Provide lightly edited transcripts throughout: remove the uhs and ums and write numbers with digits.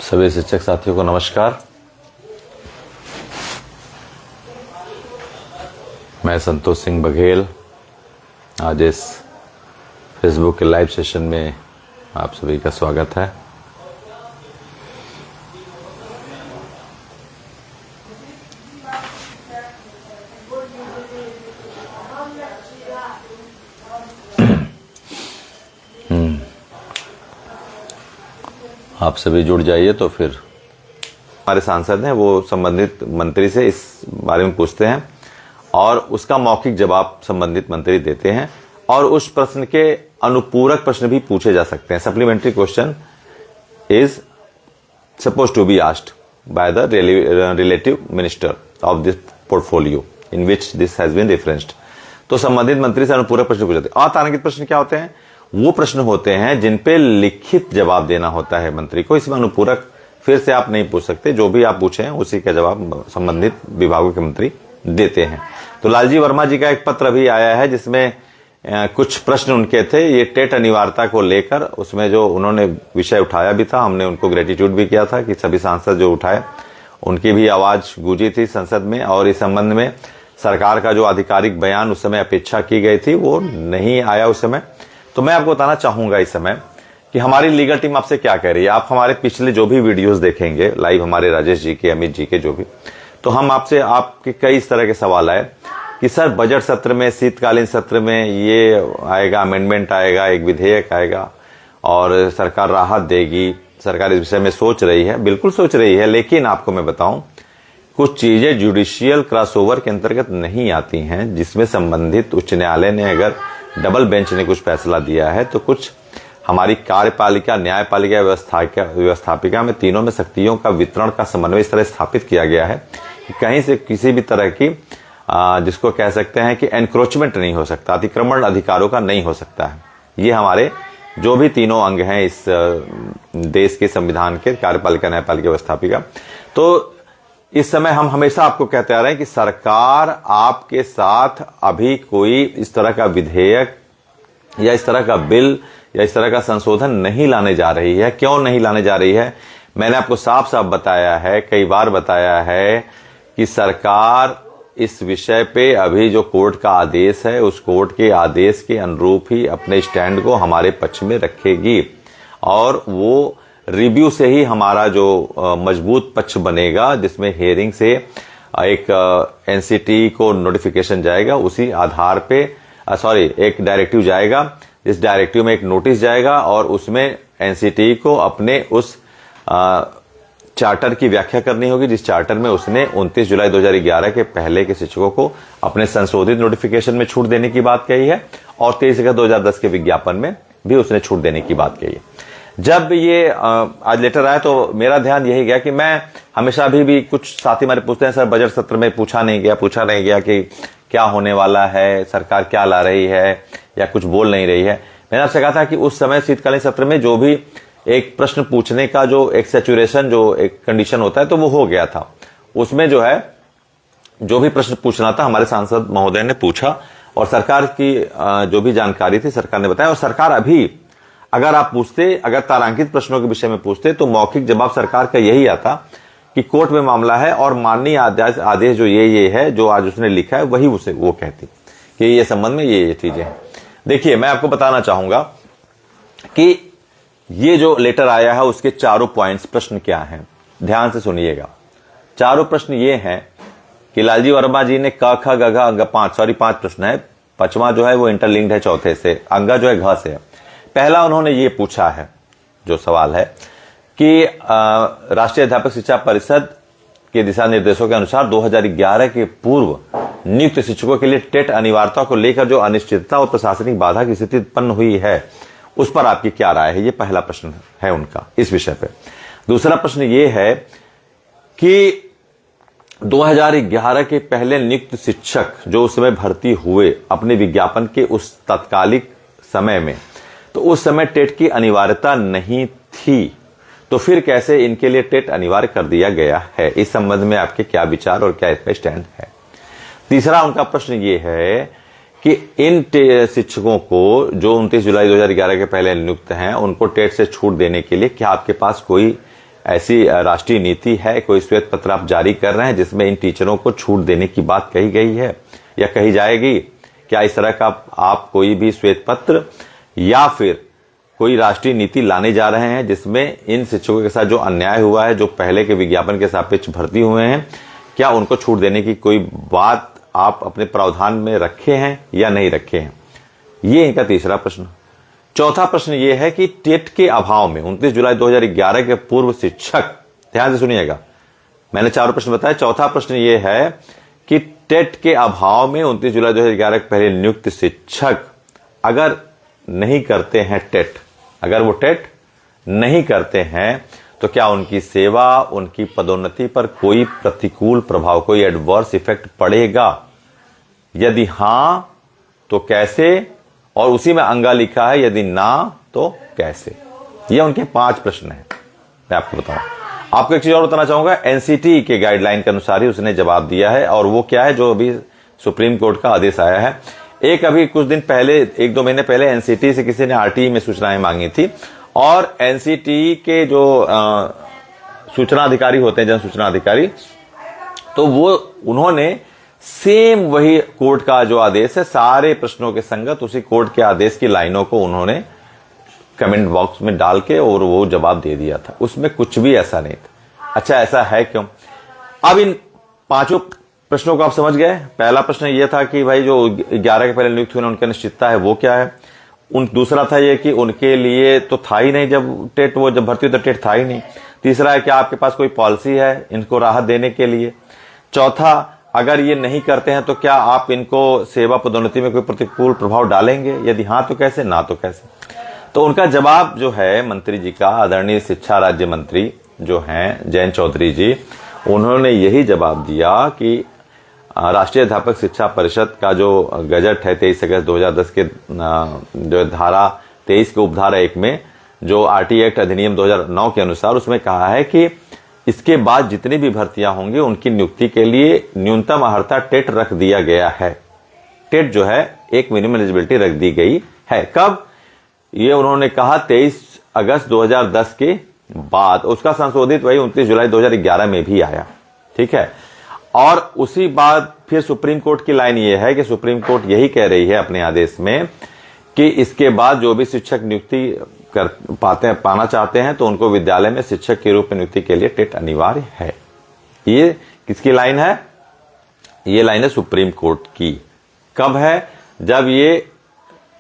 सभी शिक्षक साथियों को नमस्कार। मैं संतोष सिंह बघेल आज इस फेसबुक के लाइव सेशन में आप सभी का स्वागत है। आप सभी जुड़ जाइए तो फिर हमारे सांसद हैं वो संबंधित मंत्री से इस बारे में पूछते हैं और उसका मौखिक जवाब संबंधित मंत्री देते हैं और उस प्रश्न के अनुपूरक प्रश्न भी पूछे जा सकते हैं। Supplementary question is suppose to be asked by the relative minister of this portfolio in which this has been referenced. तो संबंधित मंत्री से अनुपूरक प्रश्न पूछे जाते हैं। अतारांकित प्रश्न क्या होते हैं? वो प्रश्न होते हैं जिन पे लिखित जवाब देना होता है मंत्री को। इसमें अनुपूरक फिर से आप नहीं पूछ सकते, जो भी आप पूछे हैं उसी का जवाब संबंधित विभागों के मंत्री देते हैं। तो लालजी वर्मा जी का एक पत्र भी आया है जिसमें कुछ प्रश्न उनके थे ये टेट अनिवार्यता को लेकर। उसमें जो उन्होंने विषय उठाया भी था, हमने उनको ग्रेटिट्यूड भी किया था कि सभी सांसद जो उठाए उनकी भी आवाज गूंजी थी संसद में और इस संबंध में सरकार का जो आधिकारिक बयान उस समय अपेक्षा की गई थी वो नहीं आया उस समय। तो मैं आपको बताना चाहूंगा इस समय कि हमारी लीगल टीम आपसे क्या कह रही है। आप हमारे पिछले जो भी वीडियोस देखेंगे लाइव, हमारे राजेश जी के, अमित जी के, जो भी, तो हम आपसे आपके कई इस तरह के सवाल आए कि सर बजट सत्र में, शीतकालीन सत्र में ये आएगा, अमेंडमेंट आएगा, एक विधेयक आएगा और सरकार राहत देगी, सरकार इस विषय में सोच रही है। बिल्कुल सोच रही है, लेकिन आपको मैं बताऊं कुछ चीजें जुडिशियल क्रॉसओवर के अंतर्गत नहीं आती हैं, जिसमें संबंधित उच्च न्यायालय ने अगर डबल बेंच ने कुछ फैसला दिया है तो कुछ हमारी कार्यपालिका, न्यायपालिका, व्यवस्थापिका में तीनों में शक्तियों का वितरण का समन्वय इस तरह स्थापित किया गया है कि कहीं से किसी भी तरह की जिसको कह सकते हैं कि एनक्रोचमेंट नहीं हो सकता, अतिक्रमण अधिकारों का नहीं हो सकता है। ये हमारे जो भी तीनों अंग हैं इस देश के संविधान के, कार्यपालिका, न्यायपालिका, व्यवस्थापिका। तो इस समय हम हमेशा आपको कहते आ रहे हैं कि सरकार आपके साथ अभी कोई इस तरह का विधेयक या इस तरह का बिल या इस तरह का संशोधन नहीं लाने जा रही है। क्यों नहीं लाने जा रही है? मैंने आपको साफ साफ बताया है, कई बार बताया है कि सरकार इस विषय पे अभी जो कोर्ट का आदेश है उस कोर्ट के आदेश के अनुरूप ही अपने स्टैंड को हमारे पक्ष में रखेगी और वो रिव्यू से ही हमारा जो मजबूत पक्ष बनेगा, जिसमें हियरिंग से एक एनसीटी को नोटिफिकेशन जाएगा, उसी आधार पे एक डायरेक्टिव जाएगा, इस डायरेक्टिव में एक नोटिस जाएगा और उसमें एनसीटी को अपने उस चार्टर की व्याख्या करनी होगी जिस चार्टर में उसने 29 जुलाई 2011 के पहले के शिक्षकों को अपने संशोधित नोटिफिकेशन में छूट देने की बात कही है और 23 अगस्त 2010 के विज्ञापन में भी उसने छूट देने की बात कही है। जब ये आज लेटर आया तो मेरा ध्यान यही गया कि मैं हमेशा अभी भी कुछ साथी हमारे पूछते हैं सर बजट सत्र में पूछा नहीं गया कि क्या होने वाला है, सरकार क्या ला रही है या कुछ बोल नहीं रही है। मैंने आपसे कहा था कि उस समय शीतकालीन सत्र में जो भी एक प्रश्न पूछने का जो एक सैचुरेशन, जो एक कंडीशन होता है, तो वो हो गया था। उसमें जो है जो भी प्रश्न पूछना था हमारे सांसद महोदय ने पूछा और सरकार की जो भी जानकारी थी सरकार ने बताया। और सरकार अभी अगर आप पूछते, अगर तारांकित प्रश्नों के विषय में पूछते तो मौखिक जवाब सरकार का यही आता कि कोर्ट में मामला है और माननीय आदेश जो ये है जो आज उसने लिखा है वही उसे वो कहती कि ये संबंध में ये चीजें हैं। देखिए मैं आपको बताना चाहूंगा कि ये जो लेटर आया है उसके चारों पॉइंट्स, प्रश्न क्या हैं, ध्यान से सुनिएगा। चारों प्रश्न ये हैं कि लालजी वर्मा जी ने क ख ग घ अंग 5 प्रश्न है, पांचवा जो है वो इंटरलिंक्ड है चौथे से, अंगा जो है घ से है। पहला उन्होंने ये पूछा है, जो सवाल है कि राष्ट्रीय अध्यापक शिक्षा परिषद के दिशा निर्देशों के अनुसार 2011 के पूर्व नियुक्त शिक्षकों के लिए टेट अनिवार्यता को लेकर जो अनिश्चितता और प्रशासनिक बाधा की स्थिति उत्पन्न हुई है उस पर आपकी क्या राय है? ये पहला प्रश्न है उनका इस विषय पे। दूसरा प्रश्न ये है कि 2011 के पहले नियुक्त शिक्षक जो उस समय भर्ती हुए अपने विज्ञापन के उस तत्कालिक समय में, तो उस समय टेट की अनिवार्यता नहीं थी, तो फिर कैसे इनके लिए टेट अनिवार्य कर दिया गया है? इस संबंध में आपके क्या विचार और क्या इसका स्टैंड है? तीसरा उनका प्रश्न ये है कि इन शिक्षकों को जो 29 जुलाई 2011 के पहले नियुक्त हैं उनको टेट से छूट देने के लिए क्या आपके पास कोई ऐसी राष्ट्रीय नीति है, कोई श्वेत पत्र आप जारी कर रहे हैं जिसमें इन टीचरों को छूट देने की बात कही गई है या कही जाएगी? क्या इस तरह का आप कोई भी श्वेत पत्र या फिर कोई राष्ट्रीय नीति लाने जा रहे हैं जिसमें इन शिक्षकों के साथ जो अन्याय हुआ है, जो पहले के विज्ञापन के सापेक्ष भर्ती हुए हैं, क्या उनको छूट देने की कोई बात आप अपने प्रावधान में रखे हैं या नहीं रखे हैं? ये इनका तीसरा प्रश्न। चौथा प्रश्न ये है कि टेट के अभाव में 29 जुलाई 2011 के पूर्व शिक्षक, ध्यान से सुनिएगा, मैंने चारों प्रश्न बताया। चौथा प्रश्न ये है कि टेट के अभाव में 29 जुलाई 2011 के पहले नियुक्त शिक्षक अगर नहीं करते हैं टेट, अगर वो टेट नहीं करते हैं तो क्या उनकी सेवा, उनकी पदोन्नति पर कोई प्रतिकूल प्रभाव, कोई एडवर्स इफेक्ट पड़ेगा? यदि हां तो कैसे? और उसी में अंगा लिखा है यदि ना तो कैसे। ये उनके 5 प्रश्न हैं। मैं आपको बताऊं, आपको एक चीज और बताना चाहूंगा, एनसीटी के गाइडलाइन के अनुसार ही उसने जवाब दिया है। और वो क्या है, जो अभी सुप्रीम कोर्ट का आदेश आया है। एक अभी कुछ दिन पहले, 1-2 महीने पहले एनसीटी से किसी ने आरटीई में सूचनाएं मांगी थी और एनसीटी के जो सूचना अधिकारी होते हैं, जन सूचना अधिकारी, तो वो उन्होंने सेम वही कोर्ट का जो आदेश है, सारे प्रश्नों के संगत उसी कोर्ट के आदेश की लाइनों को उन्होंने कमेंट बॉक्स में डाल के और वो जवाब दे दिया था। उसमें कुछ भी ऐसा नहीं था। अच्छा, ऐसा है क्यों? अब इन 5 प्रश्नों को आप समझ गए। पहला प्रश्न ये था कि भाई जो 11 के पहले नियुक्त हुए उनकी अनिश्चितता है वो क्या है। दूसरा था ये कि उनके लिए तो था ही नहीं, जब टेट, वो जब भर्ती हुई तो टेट था ही नहीं। तीसरा है कि आपके पास कोई पॉलिसी है इनको राहत देने के लिए। चौथा, अगर ये नहीं करते हैं तो क्या आप इनको सेवा पदोन्नति में कोई प्रतिकूल प्रभाव डालेंगे? यदि हाँ तो कैसे, ना तो कैसे? तो उनका जवाब जो है मंत्री जी का, आदरणीय शिक्षा राज्य मंत्री जो हैं जयंत चौधरी जी, उन्होंने यही जवाब दिया कि राष्ट्रीय अध्यापक शिक्षा परिषद का जो गजट है 23 अगस्त 2010 के जो धारा 23 के उपधारा 1 में जो आरटी एक्ट अधिनियम 2009 के अनुसार उसमें कहा है कि इसके बाद जितनी भी भर्तियां होंगी उनकी नियुक्ति के लिए न्यूनतम अर्हता टेट रख दिया गया है। टेट जो है एक मिनिमम एलिजिबिलिटी रख दी गई है। कब? ये उन्होंने कहा 23 अगस्त 2010 के बाद। उसका संशोधित वही 29 जुलाई 2011 में भी आया। ठीक है। और उसी बाद फिर सुप्रीम कोर्ट की लाइन ये है कि सुप्रीम कोर्ट यही कह रही है अपने आदेश में कि इसके बाद जो भी शिक्षक नियुक्ति पाना चाहते हैं तो उनको विद्यालय में शिक्षक के रूप में नियुक्ति के लिए टेट अनिवार्य है। ये किसकी लाइन है? ये लाइन है सुप्रीम कोर्ट की। कब है? जब ये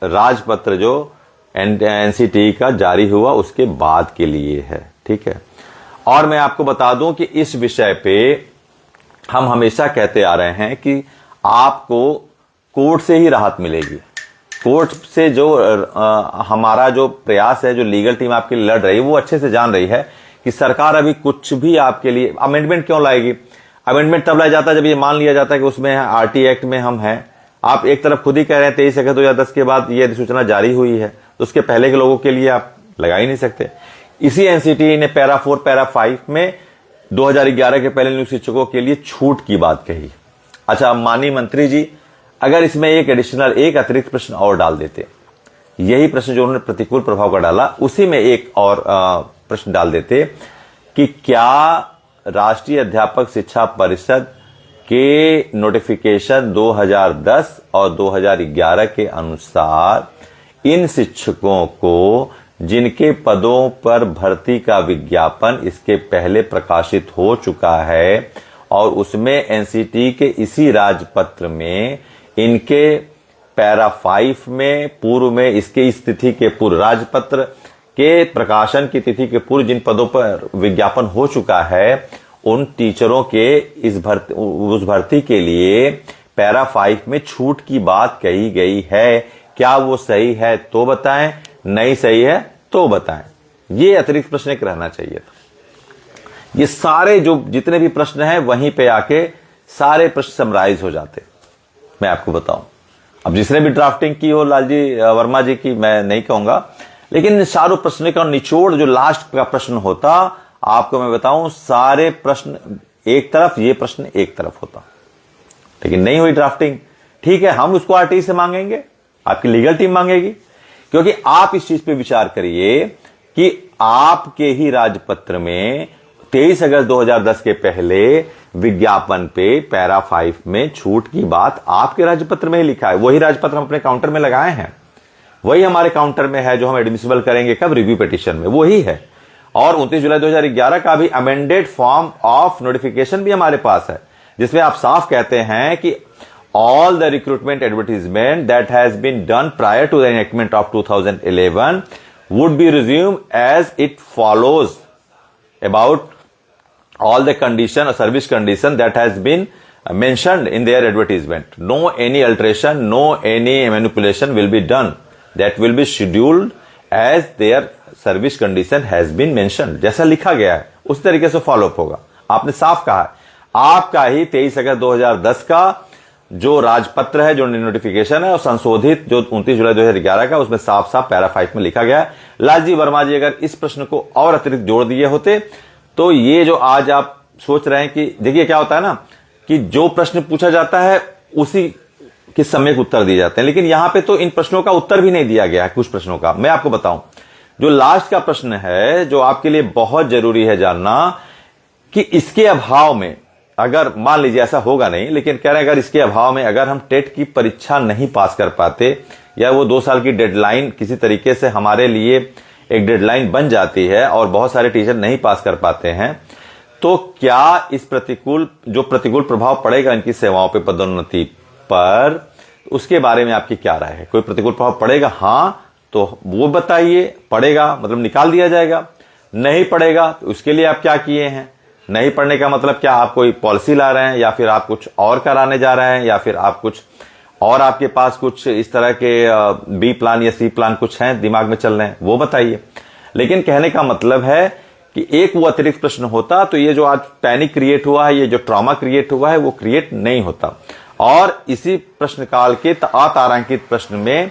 राजपत्र जो एनसीटी का जारी हुआ उसके बाद के लिए है। ठीक है। और मैं आपको बता दूं कि इस विषय पे हम हमेशा कहते आ रहे हैं कि आपको कोर्ट से ही राहत मिलेगी। कोर्ट से जो हमारा जो प्रयास है, जो लीगल टीम आपके लिए लड़ रही है, वो अच्छे से जान रही है कि सरकार अभी कुछ भी आपके लिए अमेंडमेंट क्यों लाएगी। अमेंडमेंट तब लाया जाता है जब ये मान लिया जाता है कि उसमें आरटी एक्ट में हम हैं। आप एक तरफ खुद ही कह रहे हैं 23 अगस्त 2010 के बाद ये अधिसूचना जारी हुई है, तो उसके पहले के लोगों के लिए आप लगा ही नहीं सकते। इसी एनसीटी ने पैरा 4 पैरा 5 में 2011 के पहले नियुक्त शिक्षकों के लिए छूट की बात कही। अच्छा, माननीय मंत्री जी अगर इसमें एक अतिरिक्त प्रश्न और डाल देते, यही प्रश्न जो उन्होंने प्रतिकूल प्रभाव का डाला उसी में एक और प्रश्न डाल देते कि क्या राष्ट्रीय अध्यापक शिक्षा परिषद के नोटिफिकेशन 2010 और 2011 के अनुसार इन शिक्षकों को जिनके पदों पर भर्ती का विज्ञापन इसके पहले प्रकाशित हो चुका है और उसमें एनसीटी के इसी राजपत्र में इनके पैरा 5 में पूर्व में इसके इस तिथि के पूर्व राजपत्र के प्रकाशन की तिथि के पूर्व जिन पदों पर विज्ञापन हो चुका है उन टीचरों के उस भर्ती के लिए पैरा 5 में छूट की बात कही गई है। क्या वो सही है तो बताएं, नहीं सही है तो बताएं। ये अतिरिक्त प्रश्न एक रहना चाहिए था। ये सारे जो जितने भी प्रश्न हैं वहीं पे आके सारे प्रश्न समराइज हो जाते। मैं आपको बताऊं, अब जिसने भी ड्राफ्टिंग की हो, लालजी वर्मा जी की मैं नहीं कहूंगा, लेकिन सारों प्रश्न का निचोड़ जो लास्ट का प्रश्न होता, आपको मैं बताऊं सारे प्रश्न एक तरफ, ये प्रश्न एक तरफ होता। लेकिन नहीं हुई ड्राफ्टिंग, ठीक है, हम उसको आरटीई से मांगेंगे, आपकी लीगल टीम मांगेगी, क्योंकि आप इस चीज पे विचार करिए कि आपके ही राजपत्र में 23 अगस्त 2010 के पहले विज्ञापन पे पैरा 5 में छूट की बात आपके राजपत्र में ही लिखा है। वही राजपत्र हम अपने काउंटर में लगाए हैं, वही हमारे काउंटर में है जो हम एडमिसिबल करेंगे कब, रिव्यू पिटीशन में, वही है। और 29 जुलाई 2011 का भी अमेंडेड फॉर्म ऑफ नोटिफिकेशन भी हमारे पास है, जिसमें आप साफ कहते हैं कि all the recruitment advertisement that has been done prior to the enactment of 2011 would be resumed as it follows about all the condition or service condition that has been mentioned in their advertisement. No any alteration, no any manipulation will be done. That will be scheduled as their service condition has been mentioned. जैसा लिखा गया है उस तरीके से follow up होगा। आपने साफ कहा है, आपका ही 23 अगस्त 2010 का जो राजपत्र है, जो नोटिफिकेशन है, और संशोधित जो 29 जुलाई 2011 का, उसमें साफ साफ पैरा 5 में लिखा गया है। लालजी वर्मा जी अगर इस प्रश्न को और अतिरिक्त जोड़ दिए होते तो ये जो आज आप सोच रहे हैं कि देखिए क्या होता है ना कि जो प्रश्न पूछा जाता है उसी के सम्यक उत्तर दिए जाते हैं, लेकिन यहां पे तो इन प्रश्नों का उत्तर भी नहीं दिया गया है। कुछ प्रश्नों का मैं आपको बताऊं, जो लास्ट का प्रश्न है जो आपके लिए बहुत जरूरी है जानना, कि इसके अभाव में अगर मान लीजिए ऐसा होगा नहीं, लेकिन कह रहे हैं अगर इसके अभाव में अगर हम टेट की परीक्षा नहीं पास कर पाते या वो 2 साल की डेडलाइन किसी तरीके से हमारे लिए एक डेडलाइन बन जाती है और बहुत सारे टीचर नहीं पास कर पाते हैं, तो क्या इस प्रतिकूल प्रभाव पड़ेगा इनकी सेवाओं पे, पदोन्नति पर, उसके बारे में आपकी क्या राय है? कोई प्रतिकूल प्रभाव पड़ेगा? हां तो वो बताइए। पड़ेगा मतलब निकाल दिया जाएगा, नहीं पड़ेगा तो उसके लिए आप क्या किए हैं? नहीं पढ़ने का मतलब क्या आप कोई पॉलिसी ला रहे हैं, या फिर आप कुछ और कराने जा रहे हैं, या फिर आप कुछ और आपके पास कुछ इस तरह के बी प्लान या सी प्लान कुछ हैं दिमाग में चल रहे हैं, वो बताइए। लेकिन कहने का मतलब है कि एक वो अतिरिक्त प्रश्न होता तो ये जो आज पैनिक क्रिएट हुआ है, ये जो ट्रॉमा क्रिएट हुआ है, वो क्रिएट नहीं होता। और इसी प्रश्न काल के अतारांकित प्रश्न में,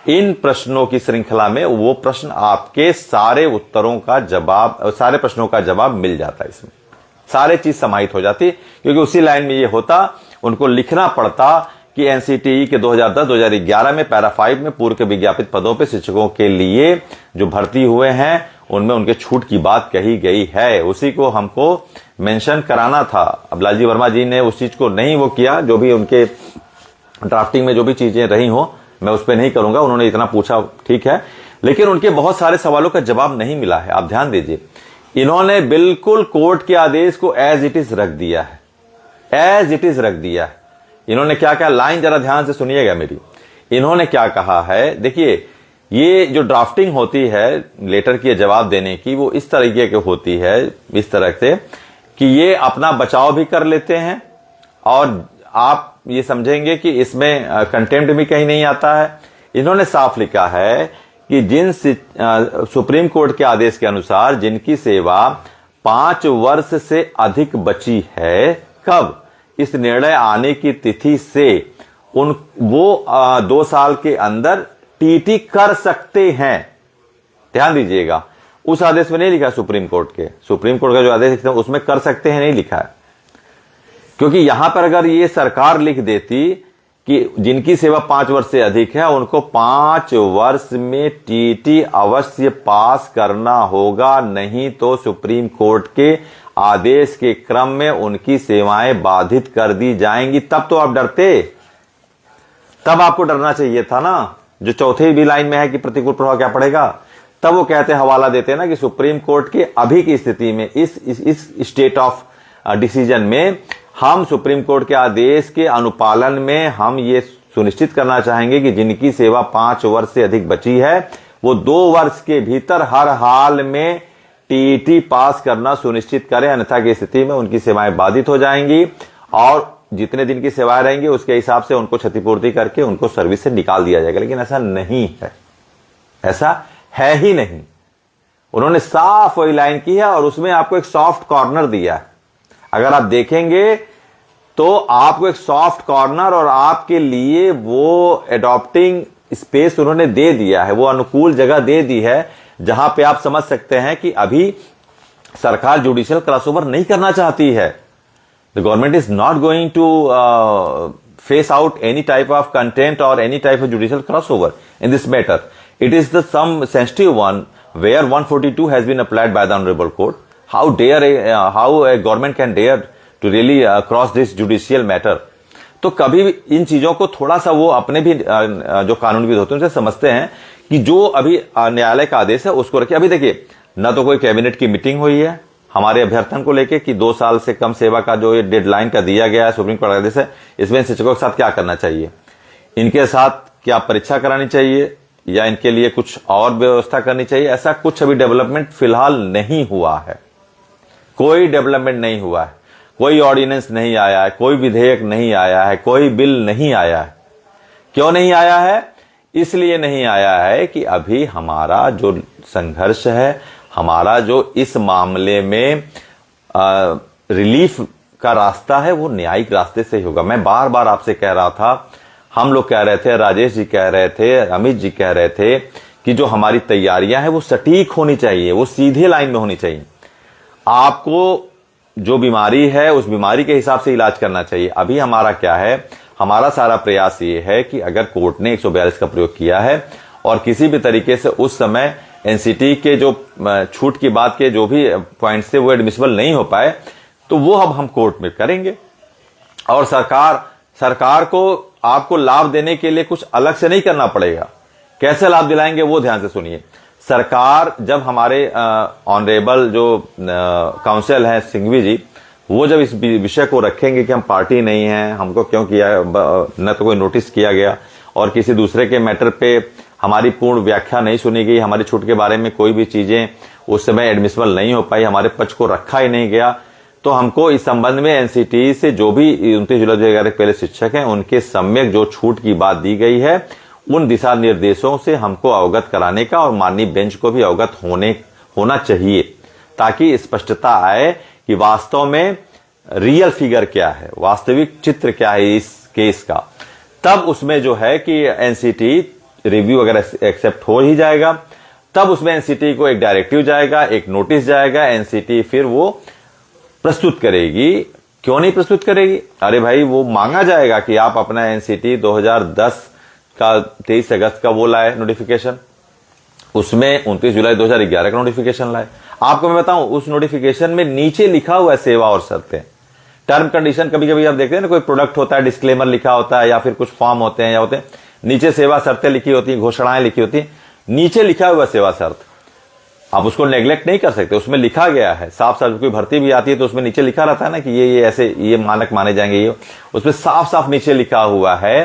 इन प्रश्नों की श्रृंखला में वो प्रश्न आपके सारे उत्तरों का जवाब, सारे प्रश्नों का जवाब मिल जाता है, इसमें सारे चीज समाहित हो जाती, क्योंकि उसी लाइन में ये होता, उनको लिखना पड़ता कि एनसीटीई के 2010-2011 में पैरा 5 में पूर्व के विज्ञापित पदों पे शिक्षकों के लिए जो भर्ती हुए हैं उनमें उनके छूट की बात कही गई है, उसी को हमको मेंशन कराना था। अब लालजी वर्मा जी ने उस चीज को नहीं वो किया, जो भी उनके ड्राफ्टिंग में जो भी चीजें रही हो मैं उस पर नहीं करूंगा, उन्होंने इतना पूछा ठीक है, लेकिन उनके बहुत सारे सवालों का जवाब नहीं मिला है। आप ध्यान दीजिए, इन्होंने बिल्कुल कोर्ट के आदेश को एज इट इज रख दिया है, एज इट इज रख दिया है। इन्होंने क्या कहा, लाइन जरा ध्यान से सुनिएगा मेरी, इन्होंने क्या कहा है, देखिए ये जो ड्राफ्टिंग होती है लेटर की जवाब देने की, वो इस तरीके की होती है, इस तरह से कि ये अपना बचाव भी कर लेते हैं और आप ये समझेंगे कि इसमें कंटेम्प्ट भी कहीं नहीं आता है। इन्होंने साफ लिखा है कि जिन सुप्रीम कोर्ट के आदेश के अनुसार जिनकी सेवा 5 वर्ष से अधिक बची है, कब, इस निर्णय आने की तिथि से वो 2 साल के अंदर टीटी कर सकते हैं। ध्यान दीजिएगा, उस आदेश में नहीं लिखा सुप्रीम कोर्ट के, सुप्रीम कोर्ट का जो आदेश है उसमें कर सकते हैं नहीं लिखा है, क्योंकि यहां पर अगर ये सरकार लिख देती कि जिनकी सेवा 5 वर्ष से अधिक है उनको 5 वर्ष में टीटी अवश्य पास करना होगा, नहीं तो सुप्रीम कोर्ट के आदेश के क्रम में उनकी सेवाएं बाधित कर दी जाएंगी। तब तो आप डरते, तब आपको डरना चाहिए था ना, जो चौथे भी लाइन में है कि प्रतिकूल प्रभाव क्या पड़ेगा, तब वो कहते हवाला देते ना कि सुप्रीम कोर्ट के अभी की स्थिति में, इस स्टेट ऑफ डिसीजन में हम सुप्रीम कोर्ट के आदेश के अनुपालन में हम ये सुनिश्चित करना चाहेंगे कि जिनकी सेवा 5 वर्ष से अधिक बची है वो 2 वर्ष के भीतर हर हाल में टीटी पास करना सुनिश्चित करें, अन्यथा की स्थिति में उनकी सेवाएं बाधित हो जाएंगी और जितने दिन की सेवाएं रहेंगी उसके हिसाब से उनको क्षतिपूर्ति करके उनको सर्विस से निकाल दिया जाएगा। लेकिन ऐसा नहीं है, ऐसा है ही नहीं। उन्होंने साफ वही लाइन की है और उसमें आपको एक सॉफ्ट कॉर्नर दिया है। अगर आप देखेंगे तो आपको एक सॉफ्ट कॉर्नर और आपके लिए वो एडॉप्टिंग स्पेस उन्होंने दे दिया है, वो अनुकूल जगह दे दी है जहां पे आप समझ सकते हैं कि अभी सरकार जुडिशियल क्रॉसओवर नहीं करना चाहती है। The government is not going to face out any type of content or any type of judicial crossover in this matter. It is the some sensitive one where 142 has been applied by the honorable court. How a government can dare to really cross this judicial matter? तो कभी भी इन चीजों को थोड़ा सा वो अपने भी जो कानूनविद होते हैं उनसे समझते हैं कि जो अभी न्यायालय का आदेश है उसको रखिए। अभी देखिए, न तो कोई कैबिनेट की मीटिंग हुई है हमारे अभ्यर्थन को लेके कि 2 साल से कम सेवा का जो ये डेडलाइन का दिया गया है सुप्रीम कोर्ट का आदेश है, इसमें शिक्षकों के साथ क्या करना चाहिए, इनके साथ क्या परीक्षा करानी चाहिए या इनके लिए कुछ और व्यवस्था करनी चाहिए। ऐसा कुछ अभी डेवलपमेंट फिलहाल नहीं हुआ है, कोई डेवलपमेंट नहीं हुआ है, कोई ऑर्डिनेंस नहीं आया है, कोई विधेयक नहीं आया है, कोई बिल नहीं आया है। क्यों नहीं आया है? इसलिए नहीं आया है कि अभी हमारा जो संघर्ष है, हमारा जो इस मामले में रिलीफ का रास्ता है वो न्यायिक रास्ते से ही होगा। मैं बार बार आपसे कह रहा था, हम लोग कह रहे थे, राजेश जी कह रहे थे, अमित जी कह रहे थे कि जो हमारी तैयारियां हैं वो सटीक होनी चाहिए, वो सीधे लाइन में होनी चाहिए। आपको जो बीमारी है उस बीमारी के हिसाब से इलाज करना चाहिए। अभी हमारा क्या है, हमारा सारा प्रयास ये है कि अगर कोर्ट ने 142 का प्रयोग किया है और किसी भी तरीके से उस समय एनसीटी के जो छूट की बात के जो भी पॉइंट्स थे वो एडमिसिबल नहीं हो पाए, तो वो अब हम कोर्ट में करेंगे। और सरकार को आपको लाभ देने के लिए कुछ अलग से नहीं करना पड़ेगा। कैसे लाभ दिलाएंगे वो ध्यान से सुनिए। सरकार जब हमारे ऑनरेबल जो काउंसिल है सिंघवी जी, वो जब इस विषय को रखेंगे कि हम पार्टी नहीं है, हमको क्यों किया, न तो कोई नोटिस किया गया और किसी दूसरे के मैटर पे हमारी पूर्ण व्याख्या नहीं सुनी गई, हमारी छूट के बारे में कोई भी चीजें उस समय एडमिसिबल नहीं हो पाई, हमारे पक्ष को रखा ही नहीं गया, तो हमको इस संबंध में एनसीटी से जो भी 29 जुलाई 2011 के पहले शिक्षक हैं उनके सम्यक जो छूट की बात दी गई है उन दिशा निर्देशों से हमको अवगत कराने का और माननीय बेंच को भी अवगत होना चाहिए, ताकि स्पष्टता आए कि वास्तव में रियल फिगर क्या है, वास्तविक चित्र क्या है इस केस का। तब उसमें जो है कि एनसीटी रिव्यू अगर एक्सेप्ट हो ही जाएगा, तब उसमें एनसीटी को एक डायरेक्टिव जाएगा, एक नोटिस जाएगा, एनसीटी फिर वो प्रस्तुत करेगी। क्यों नहीं प्रस्तुत करेगी? अरे भाई, वो मांगा जाएगा कि आप अपना एनसीटी 2010 का 23 अगस्त का वो लाए नोटिफिकेशन, उसमें 29 जुलाई 2011 का नोटिफिकेशन लाए। आपको मैं बताऊं, उस नोटिफिकेशन में नीचे लिखा हुआ है सेवा और शर्तें, टर्म कंडीशन। कभी कभी आप देखते हैं ना, कोई प्रोडक्ट होता है, डिस्क्लेमर लिखा होता है या फिर कुछ फॉर्म होते हैं या होते हैं, नीचे सेवा शर्तें लिखी होती हैं, घोषणाएं लिखी होती हैं, नीचे लिखा हुआ सेवा शर्त। आप उसको नेग्लेक्ट नहीं कर सकते, उसमें लिखा गया है साफ साफ। कोई भर्ती भी आती है तो उसमें नीचे लिखा रहता है ना कि ये ऐसे ये मानक माने जाएंगे, ये उसमें साफ साफ नीचे लिखा हुआ है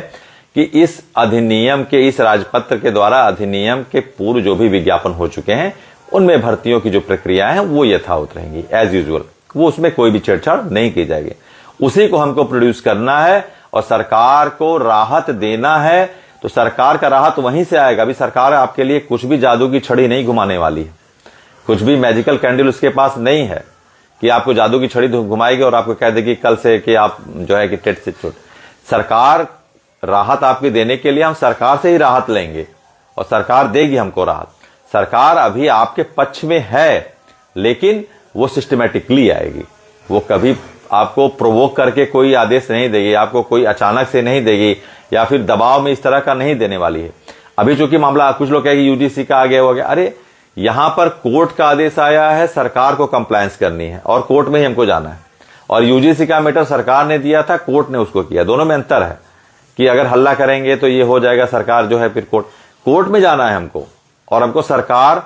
कि इस अधिनियम के, इस राजपत्र के द्वारा अधिनियम के पूर्व जो भी विज्ञापन हो चुके हैं उनमें भर्तियों की जो प्रक्रिया है वो यथावत रहेंगी एज यूजुअल, वो उसमें कोई भी छेड़छाड़ नहीं की जाएगी। उसी को हमको प्रोड्यूस करना है और सरकार को राहत देना है। तो सरकार का राहत वहीं से आएगा। अभी सरकार आपके लिए कुछ भी जादू की छड़ी नहीं घुमाने वाली है, कुछ भी मैजिकल कैंडल उसके पास नहीं है कि आपको जादू की छड़ी घुमाएगी और आपको कह देगी कल से कि आप जो है कि टेट से छूट। सरकार राहत आपके देने के लिए हम सरकार से ही राहत लेंगे और सरकार देगी हमको राहत। सरकार अभी आपके पक्ष में है, लेकिन वो सिस्टमैटिकली आएगी, वो कभी आपको प्रोवोक करके कोई आदेश नहीं देगी, आपको कोई अचानक से नहीं देगी या फिर दबाव में इस तरह का नहीं देने वाली है। अभी चूंकि मामला कुछ लोग कहेंगे यूजीसी का आ गया हो गया, अरे यहां पर कोर्ट का आदेश आया है, सरकार को कंप्लायंस करनी है और कोर्ट में ही हमको जाना है। और यूजीसी का मैटर सरकार ने दिया था, कोर्ट ने उसको किया, दोनों में अंतर है कि अगर हल्ला करेंगे तो ये हो जाएगा, सरकार जो है फिर कोर्ट में जाना है हमको और हमको सरकार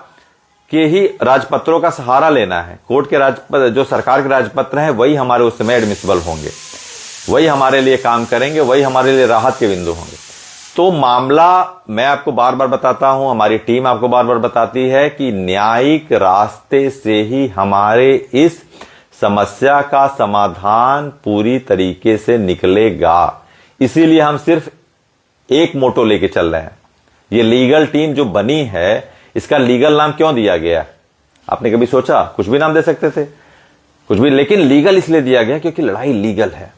के ही राजपत्रों का सहारा लेना है। कोर्ट के जो सरकार के राजपत्र हैं वही हमारे उस समय एडमिसिबल होंगे, वही हमारे लिए काम करेंगे, वही हमारे लिए राहत के बिंदु होंगे। तो मामला मैं आपको बार बार बताता हूं, हमारी टीम आपको बार बार बताती है कि न्यायिक रास्ते से ही हमारे इस समस्या का समाधान पूरी तरीके से निकलेगा। इसीलिए हम सिर्फ एक मोटो लेके चल रहे हैं। ये लीगल टीम जो बनी है, इसका लीगल नाम क्यों दिया गया? आपने कभी सोचा? कुछ भी नाम दे सकते थे, कुछ भी, लेकिन लीगल इसलिए दिया गया क्योंकि लड़ाई लीगल है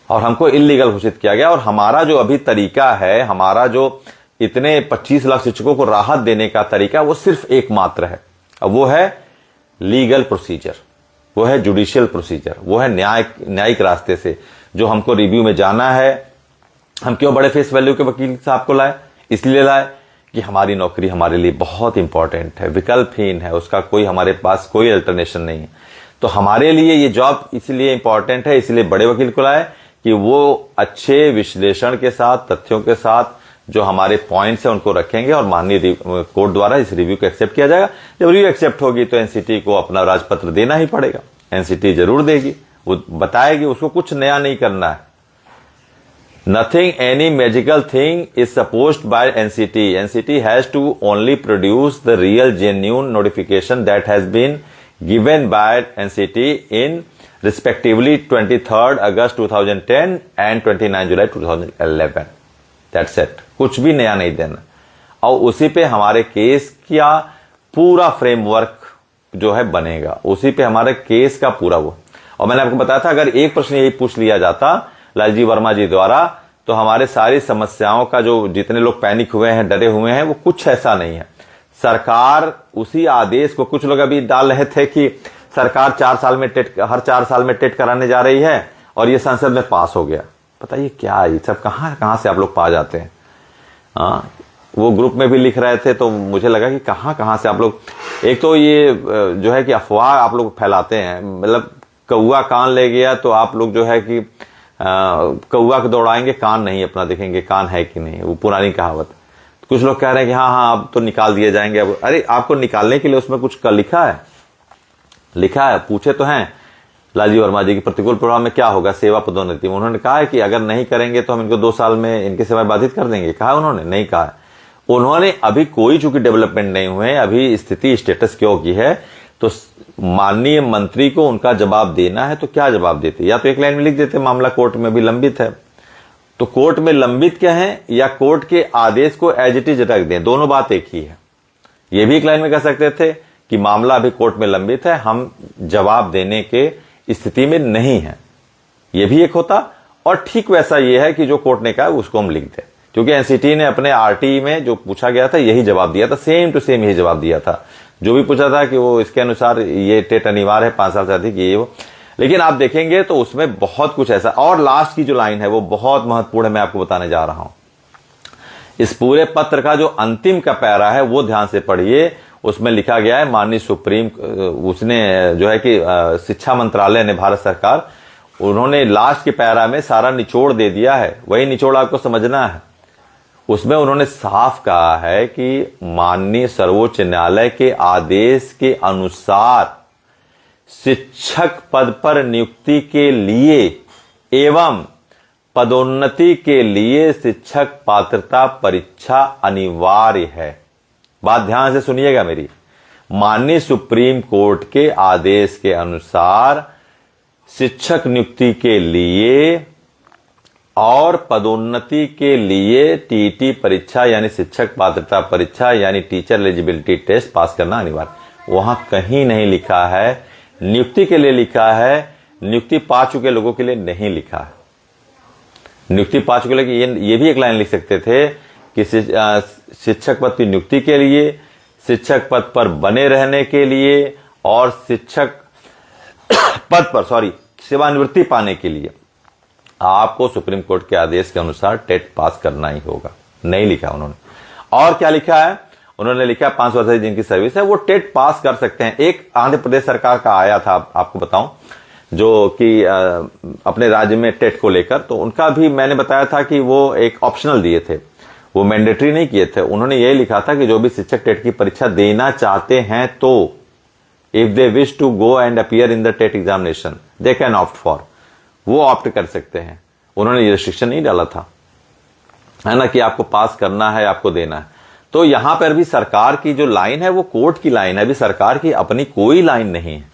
और हमको इल्लीगल घोषित किया गया। और हमारा जो अभी तरीका है, हमारा जो इतने 25 लाख शिक्षकों को राहत देने का तरीका, वो सिर्फ एकमात्र है, वो है लीगल प्रोसीजर, वो है जुडिशियल प्रोसीजर, वो है न्यायिक रास्ते से जो हमको रिव्यू में जाना है, हम क्यों बड़े फेस वैल्यू के वकील साहब को लाए? इसलिए लाए कि हमारी नौकरी हमारे लिए बहुत इंपॉर्टेंट है, विकल्पहीन है, उसका कोई हमारे पास कोई अल्टरनेशन नहीं है। तो हमारे लिए ये जॉब इसलिए इंपॉर्टेंट है, इसलिए बड़े वकील को लाए कि वो अच्छे विश्लेषण के साथ, तथ्यों के साथ जो हमारे पॉइंट्स हैं उनको रखेंगे और माननीय कोर्ट द्वारा इस रिव्यू को एक्सेप्ट किया जाएगा। जब रिव्यू एक्सेप्ट होगी तो एनसीटी को अपना राजपत्र देना ही पड़ेगा। एनसीटी जरूर देगी, वो बताएगी, उसको कुछ नया नहीं करना है। Nothing, any magical thing is supposed by NCT. NCT has to only produce the real genuine notification that has been given by NCT in respectively 23rd August 2010 and 29 July 2011. That's it. कुछ भी नया नहीं देना। और उसी पे हमारे case का पूरा फ्रेमवर्क जो है बनेगा, उसी पे हमारे केस का पूरा वो। और मैंने आपको बताया था अगर एक प्रश्न यही पूछ लिया जाता लालजी वर्मा जी द्वारा तो हमारे सारी समस्याओं का जो जितने लोग पैनिक हुए हैं, डरे हुए हैं, वो कुछ ऐसा नहीं है। सरकार उसी आदेश को, कुछ लोग अभी डाल रहे थे कि सरकार हर 4 साल में टेट कराने जा रही है और ये संसद में पास हो गया। बताइए क्या है ये सब, कहां से आप लोग पा जाते हैं? वो ग्रुप में भी लिख रहे थे तो मुझे लगा कि कहां से आप लोग, एक तो ये जो है कि अफवाह आप लोग फैलाते हैं, मतलब कौआ कान ले गया तो आप लोग जो है कि कौआ को दौड़ाएंगे, कान नहीं अपना देखेंगे कान है कि नहीं, वो पुरानी कहावत। कुछ लोग कह रहे हैं कि हाँ अब तो निकाल दिए जाएंगे। अब अरे आपको निकालने के लिए उसमें कुछ लिखा है, पूछे तो हैं लालजी वर्मा जी की प्रतिकूल प्रभाव में क्या होगा, सेवा पदोन्नति में उन्होंने कहा है कि अगर नहीं करेंगे तो हम इनको 2 साल में इनकी सेवा बाधित कर देंगे। कहा उन्होंने? नहीं कहा। उन्होंने अभी कोई चूंकि डेवलपमेंट नहीं हुए, अभी स्थिति स्टेटस क्यों की है, तो माननीय मंत्री को उनका जवाब देना है। तो क्या जवाब देते? या तो एक लाइन में लिख देते मामला कोर्ट में भी लंबित है, तो कोर्ट में लंबित क्या है, या कोर्ट के आदेश को एज इट इज रख दें, दोनों बात एक ही है। ये भी एक लाइन में कह सकते थे कि मामला अभी कोर्ट में लंबित है, हम जवाब देने के स्थिति में नहीं है, ये भी एक होता। और ठीक वैसा ये है कि जो कोर्ट ने कहा उसको हम लिख दें, क्योंकि एनसीटी ने अपने आरटी में जो पूछा गया था यही जवाब दिया था, सेम टू सेम यही जवाब दिया था। जो भी पूछा था कि वो इसके अनुसार ये टेट अनिवार्य है 5 साल से अधिक, ये वो। लेकिन आप देखेंगे तो उसमें बहुत कुछ ऐसा, और लास्ट की जो लाइन है वो बहुत महत्वपूर्ण है, मैं आपको बताने जा रहा हूं। इस पूरे पत्र का जो अंतिम का पैरा है वो ध्यान से पढ़िए। उसमें लिखा गया है माननीय सुप्रीम, उसने जो है कि शिक्षा मंत्रालय ने, भारत सरकार, उन्होंने लास्ट के पैरा में सारा निचोड़ दे दिया है, वही निचोड़ आपको समझना है। उसमें उन्होंने साफ कहा है कि माननीय सर्वोच्च न्यायालय के आदेश के अनुसार शिक्षक पद पर नियुक्ति के लिए एवं पदोन्नति के लिए शिक्षक पात्रता परीक्षा अनिवार्य है। बात ध्यान से सुनिएगा मेरी। माननीय सुप्रीम कोर्ट के आदेश के अनुसार शिक्षक नियुक्ति के लिए और पदोन्नति के लिए टीटी परीक्षा यानी शिक्षक पात्रता परीक्षा यानी टीचर एलिजिबिलिटी टेस्ट पास करना अनिवार्य। वहां कहीं नहीं लिखा है नियुक्ति के लिए, लिखा है नियुक्ति पा चुके लोगों के लिए नहीं लिखा है। नियुक्ति पा चुके लोग ये भी एक लाइन लिख सकते थे कि शिक्षक पद की नियुक्ति के लिए, शिक्षक पद पर बने रहने के लिए और शिक्षक पद पर सेवानिवृत्ति पाने के लिए आपको सुप्रीम कोर्ट के आदेश के अनुसार टेट पास करना ही होगा। नहीं लिखा उन्होंने। और क्या लिखा है? उन्होंने लिखा 5 वर्ष जिनकी सर्विस है वो टेट पास कर सकते हैं। एक आंध्र प्रदेश सरकार का आया था, आपको बताऊं, जो कि अपने राज्य में टेट को लेकर, तो उनका भी मैंने बताया था कि वो एक ऑप्शनल दिए थे, वो मैंडेटरी नहीं किए थे। उन्होंने यही लिखा था कि जो भी शिक्षक टेट की परीक्षा देना चाहते हैं तो if they wish to go and appear in the TET examination they can opt for, वो ऑप्ट कर सकते हैं। उन्होंने ये रिस्ट्रिक्शन नहीं डाला था, है ना, कि आपको पास करना है, आपको देना है। तो यहां पर भी सरकार की जो लाइन है वो कोर्ट की लाइन है, अभी सरकार की अपनी कोई लाइन नहीं है।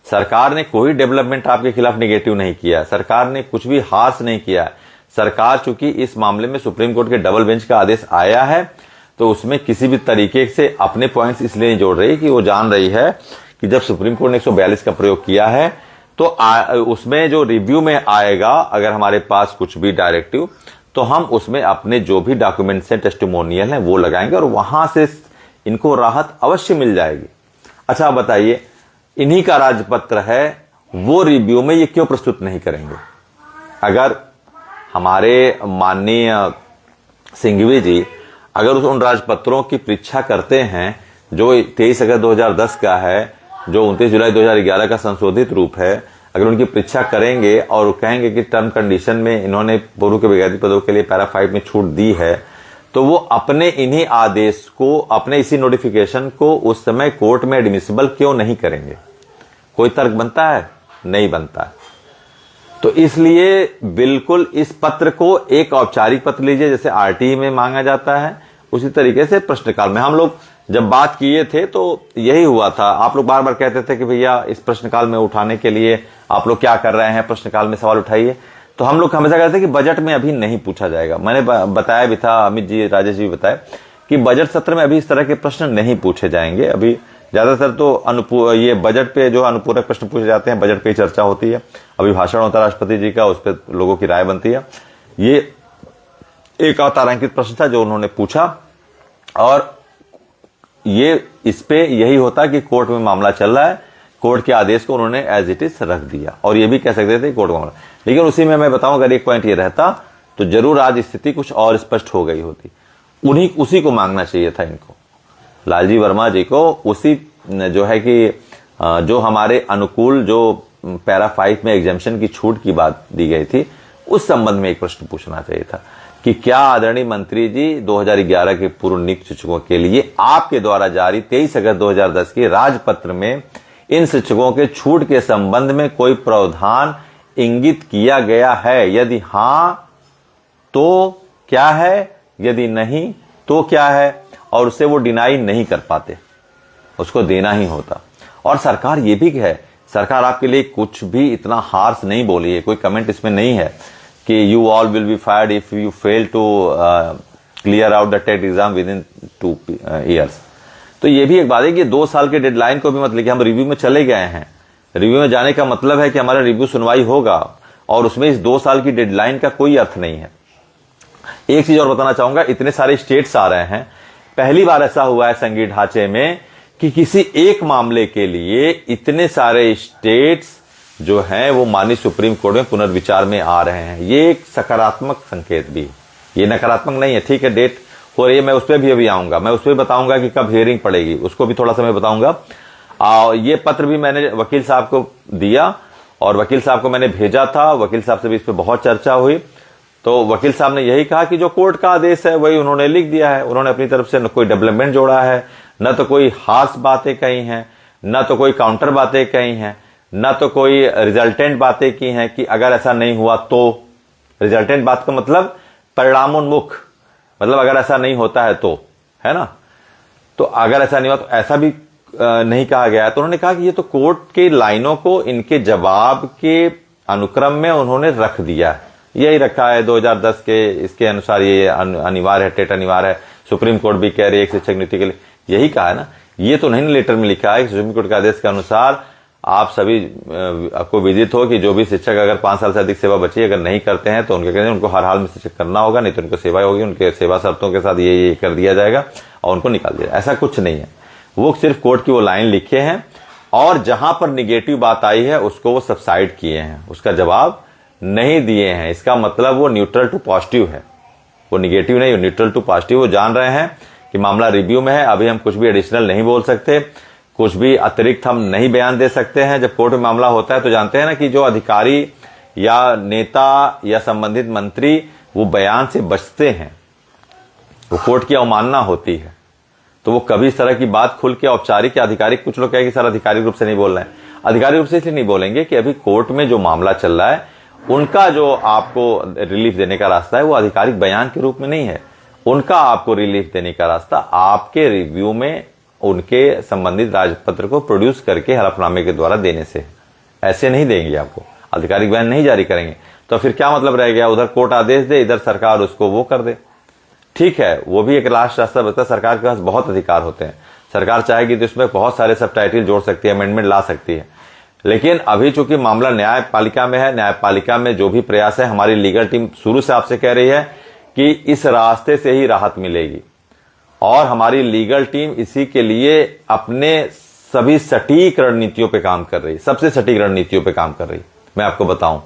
सरकार ने कोई डेवलपमेंट आपके खिलाफ नेगेटिव नहीं किया, सरकार ने कुछ भी हार्श नहीं किया। सरकार चूंकि इस मामले में सुप्रीम कोर्ट के डबल बेंच का आदेश आया है तो उसमें किसी भी तरीके से अपने पॉइंट्स इसलिए नहीं जोड़ रही कि वो जान रही है कि जब सुप्रीम कोर्ट ने 142 का प्रयोग किया है तो उसमें जो रिव्यू में आएगा, अगर हमारे पास कुछ भी डायरेक्टिव, तो हम उसमें अपने जो भी डॉक्यूमेंट्स हैं, टेस्टिमोनियल हैं, वो लगाएंगे और वहां से इनको राहत अवश्य मिल जाएगी। अच्छा बताइए, इन्हीं का राजपत्र है, वो रिव्यू में ये क्यों प्रस्तुत नहीं करेंगे? अगर हमारे माननीय सिंघवी जी अगर उन राजपत्रों की परीक्षा करते हैं जो 23 अगस्त 2010 का है, जो 29 जुलाई 2011 का संशोधित रूप है, अगर उनकी परीक्षा करेंगे और कहेंगे कि टर्म कंडीशन में इन्होंने पूर्व के विज्ञापन पदों के लिए पैरा 5 में छूट दी है, तो वो अपने इन्हीं आदेश को, अपने इसी नोटिफिकेशन को उस समय कोर्ट में एडमिसिबल क्यों नहीं करेंगे? कोई तर्क बनता है? नहीं बनता है। तो इसलिए बिल्कुल इस पत्र को एक औपचारिक पत्र लीजिए, जैसे आरटीई में मांगा जाता है, उसी तरीके से प्रश्नकाल में हम लोग जब बात किए थे तो यही हुआ था। आप लोग बार बार कहते थे कि भैया इस प्रश्नकाल में उठाने के लिए आप लोग क्या कर रहे हैं, प्रश्नकाल में सवाल उठाइए। तो हम लोग हमेशा कहते थे कि बजट में अभी नहीं पूछा जाएगा। मैंने बताया भी था, अमित जी, राजेश जी बताया कि बजट सत्र में अभी इस तरह के प्रश्न नहीं पूछे जाएंगे। अभी ज्यादातर तो ये बजट पे जो अनुपूरक प्रश्न पूछे जाते हैं, बजट पे चर्चा होती है, अभी भाषण होता है राष्ट्रपति जी का, उस पर लोगों की राय बनती है। ये एक अतारांकित प्रश्न था जो उन्होंने पूछा, और ये इस पे यही होता कि कोर्ट में मामला चल रहा है, कोर्ट के आदेश को उन्होंने एज इट इज रख दिया, और ये भी कह सकते थे कोर्ट मामला। लेकिन उसी में मैं बताऊं, अगर एक पॉइंट ये रहता तो जरूर आज स्थिति कुछ और स्पष्ट हो गई होती। उसी को मांगना चाहिए था इनको, लालजी वर्मा जी को, उसी जो है कि जो हमारे अनुकूल जो पैरा 5 में एग्जाम्शन की छूट की बात दी गई थी, उस संबंध में एक प्रश्न पूछना चाहिए था कि क्या आदरणीय मंत्री जी 2011 के पूर्व नियुक्त शिक्षकों के लिए आपके द्वारा जारी 23 अगस्त 2010 के राजपत्र में इन शिक्षकों के छूट के संबंध में कोई प्रावधान इंगित किया गया है? यदि हां तो क्या है, यदि नहीं तो क्या है? और उसे वो डिनाई नहीं कर पाते, उसको देना ही होता। और सरकार ये भी है, सरकार आपके लिए कुछ भी इतना हार्श नहीं बोली है, कोई कमेंट इसमें नहीं है कि you all will be fired if you fail to clear out the TET exam within 2 years. तो ये भी एक बात है कि 2 साल के डेडलाइन को भी मत लेके हम रिव्यू में चले गए हैं। रिव्यू में जाने का मतलब है कि हमारा रिव्यू सुनवाई होगा, और उसमें इस 2 साल की डेडलाइन का कोई अर्थ नहीं है। एक चीज और बताना चाहूंगा, इतने सारे स्टेट्स आ रहे हैं, पहली बार ऐसा हुआ है संघीय ढांचे में कि किसी एक मामले के लिए इतने सारे स्टेट्स जो हैं वो माननीय सुप्रीम कोर्ट में पुनर्विचार में आ रहे हैं। ये एक सकारात्मक संकेत भी, ये नकारात्मक नहीं है। ठीक है, डेट हो रही है, मैं उस पर भी अभी आऊंगा, मैं उस पर बताऊंगा कि कब हियरिंग पड़ेगी, उसको भी थोड़ा सा मैं बताऊंगा। ये पत्र भी मैंने वकील साहब को दिया, और वकील साहब को मैंने भेजा था, वकील साहब से भी इस पर बहुत चर्चा हुई। तो वकील साहब ने यही कहा कि जो कोर्ट का आदेश है वही उन्होंने लिख दिया है। उन्होंने अपनी तरफ से न कोई डेवलपमेंट जोड़ा है, न तो कोई हार्श बातें कही हैं, न तो कोई काउंटर बातें कही हैं, न तो कोई रिजल्टेंट बातें की हैं कि अगर ऐसा नहीं हुआ तो। रिजल्टेंट बात का मतलब परिणामोन्मुख, मतलब अगर ऐसा नहीं होता है तो, है ना। तो अगर ऐसा नहीं हुआ तो ऐसा भी नहीं कहा गया। तो उन्होंने कहा कि ये तो कोर्ट के लाइनों को इनके जवाब के अनुक्रम में उन्होंने रख दिया है, यही रखा है 2010 के, इसके अनुसार ये अनिवार्य है, टेट अनिवार्य है। सुप्रीम कोर्ट भी कह रही है एक शिक्षक नियुक्ति के लिए, यही कहा है ना। ये तो नहीं लेटर में लिखा है कि सुप्रीम कोर्ट के आदेश के अनुसार आप सभी आपको विदित हो कि जो भी शिक्षक अगर 5 साल से अधिक सेवा बची अगर नहीं करते हैं तो उनके कहते हैं उनको हर हाल में शिक्षक करना होगा, नहीं तो उनको सेवा होगी, उनके सेवा शर्तों के साथ ये कर दिया जाएगा और उनको निकाल दिया। ऐसा कुछ नहीं है, वो सिर्फ कोर्ट की वो लाइन लिखे हैं, और जहां पर निगेटिव बात आई है उसको वो सबसाइड किए हैं, उसका जवाब नहीं दिए हैं। इसका मतलब वो न्यूट्रल टू पॉजिटिव है, वो निगेटिव नहीं, न्यूट्रल टू पॉजिटिव। वो जान रहे हैं कि मामला रिव्यू में है, अभी हम कुछ भी एडिशनल नहीं बोल सकते, कुछ भी अतिरिक्त हम नहीं बयान दे सकते हैं। जब कोर्ट में मामला होता है तो जानते हैं ना कि जो अधिकारी या नेता या संबंधित मंत्री वो बयान से बचते हैं, वो कोर्ट की अवमानना होती है, तो वो कभी इस तरह की बात खुल के औपचारिक या आधिकारिक, कुछ लोग कहेंगे सर आधिकारिक रूप से नहीं बोल रहे हैं, आधिकारिक रूप से इसलिए नहीं बोलेंगे कि अभी कोर्ट में जो मामला चल रहा है उनका जो आपको रिलीफ देने का रास्ता है वो आधिकारिक बयान के रूप में नहीं है। उनका आपको रिलीफ देने का रास्ता आपके रिव्यू में उनके संबंधित राजपत्र को प्रोड्यूस करके हलफनामे के द्वारा देने से, ऐसे नहीं देंगे आपको, आधिकारिक बयान नहीं जारी करेंगे। तो फिर क्या मतलब रह गया, उधर कोर्ट आदेश दे, इधर सरकार उसको वो कर दे। ठीक है, वो भी एक लास्ट रास्ता बचता है। सरकार के पास बहुत अधिकार होते हैं, सरकार चाहेगी तो इसमें बहुत सारे सब टाइटल जोड़ सकती है, अमेंडमेंट ला सकती है। लेकिन अभी चूंकि मामला न्यायपालिका में है, न्यायपालिका में जो भी प्रयास है, हमारी लीगल टीम शुरू से आपसे कह रही है कि इस रास्ते से ही राहत मिलेगी, और हमारी लीगल टीम इसी के लिए अपने सभी सटीक रणनीतियों पे काम कर रही है, सबसे सटीक रणनीतियों पे काम कर रही है। मैं आपको बताऊं,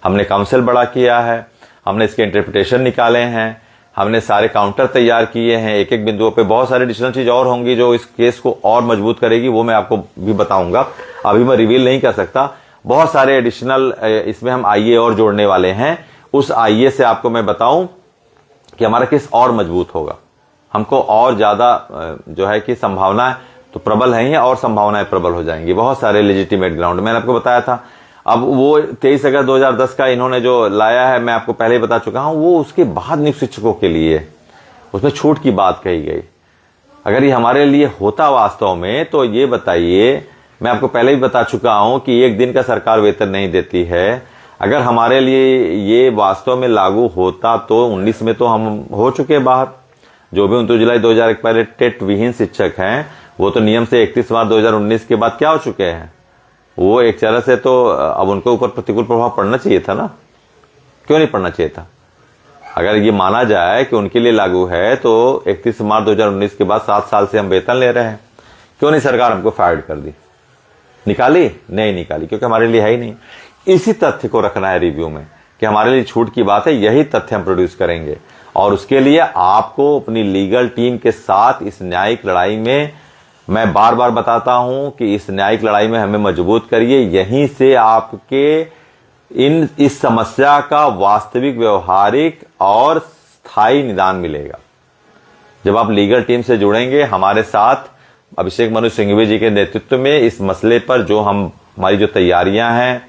हमने काउंसिल बड़ा किया है, हमने इसके इंटरप्रिटेशन निकाले हैं, हमने सारे काउंटर तैयार किए हैं, एक एक बिंदुओं पे बहुत सारी एडिशनल चीज और होंगी जो इस केस को और मजबूत करेगी, वो मैं आपको भी बताऊंगा, अभी मैं रिवील नहीं कर सकता। बहुत सारे एडिशनल इसमें हम आईए और जोड़ने वाले हैं। उस आईए से आपको मैं बताऊं कि हमारा केस और मजबूत होगा, हमको और ज्यादा जो है कि संभावना तो प्रबल है ही और संभावनाएं प्रबल हो जाएंगी। बहुत सारे लेजिटिमेट ग्राउंड मैंने आपको बताया था। अब वो 23 अगस्त 2010 का इन्होंने जो लाया है, मैं आपको पहले ही बता चुका हूं, वो उसके बाद नियुक्त शिक्षकों के लिए उसमें छूट की बात कही गई। अगर ये हमारे लिए होता वास्तव में तो ये बताइए, मैं आपको पहले ही बता चुका हूं कि एक दिन का सरकार वेतन नहीं देती है। अगर हमारे लिए ये वास्तव में लागू होता तो 19 में तो हम हो चुके बाहर। जो भी 29 जुलाई 2001 पहले टेट विहीन शिक्षक हैं वो तो नियम से 31 मार्च 2019 के बाद क्या हो चुके हैं, वो एक तरह से तो अब उनके ऊपर प्रतिकूल प्रभाव पड़ना चाहिए था ना, क्यों नहीं पड़ना चाहिए था? अगर ये माना जाए कि उनके लिए लागू है तो 31 मार्च 2019 के बाद 7 साल से हम वेतन ले रहे हैं, क्यों नहीं सरकार हमको फायर कर दी? निकाली? नहीं निकाली, क्योंकि हमारे लिए है ही नहीं। इसी तथ्य को रखना है रिव्यू में कि हमारे लिए छूट की बात है, यही तथ्य हम प्रोड्यूस करेंगे और उसके लिए आपको अपनी लीगल टीम के साथ इस न्यायिक लड़ाई में, मैं बार बार बताता हूं कि इस न्यायिक लड़ाई में हमें मजबूत करिए। यहीं से आपके इस समस्या का वास्तविक, व्यवहारिक और स्थायी निदान मिलेगा। जब आप लीगल टीम से जुड़ेंगे हमारे साथ, अभिषेक मनु सिंघवी जी के नेतृत्व में इस मसले पर जो हमारी जो तैयारियां हैं,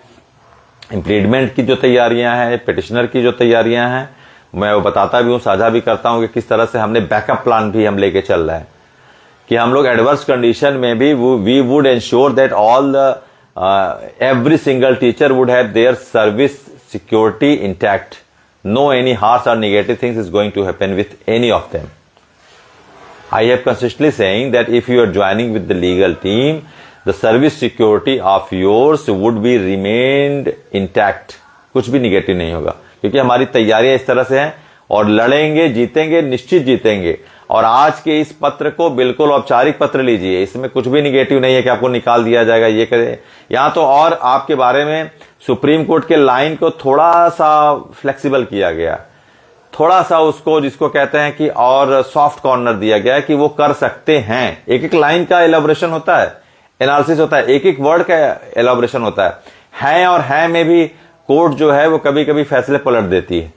इम्प्लीडमेंट की जो तैयारियां हैं, पिटिशनर की जो तैयारियां हैं, मैं वो बताता भी हूं, साझा भी करता हूं कि किस तरह से हमने बैकअप प्लान भी हम लेके चल रहे हैं कि हम लोग एडवर्स कंडीशन में भी we would ensure that all the every single teacher would have their service security intact. No any harsh or negative things is going to happen with any of them. I have consistently saying that if you are joining with the legal team, the service security of yours would be remained intact. कुछ भी negative नहीं होगा क्योंकि हमारी तैयारियां इस तरह से हैं और लड़ेंगे, जीतेंगे, निश्चित जीतेंगे। और आज के इस पत्र को बिल्कुल औपचारिक पत्र लीजिए, इसमें कुछ भी निगेटिव नहीं है कि आपको निकाल दिया जाएगा, ये करे। यहां तो और आपके बारे में सुप्रीम कोर्ट के लाइन को थोड़ा सा फ्लेक्सिबल किया गया, थोड़ा सा उसको जिसको कहते हैं कि और सॉफ्ट कॉर्नर दिया गया है कि वो कर सकते हैं। एक एक लाइन का एलैबोरेशन होता है, एनालिसिस होता है, एक एक वर्ड का एलैबोरेशन होता है और है में भी कोर्ट जो है वो कभी कभी फैसले पलट देती है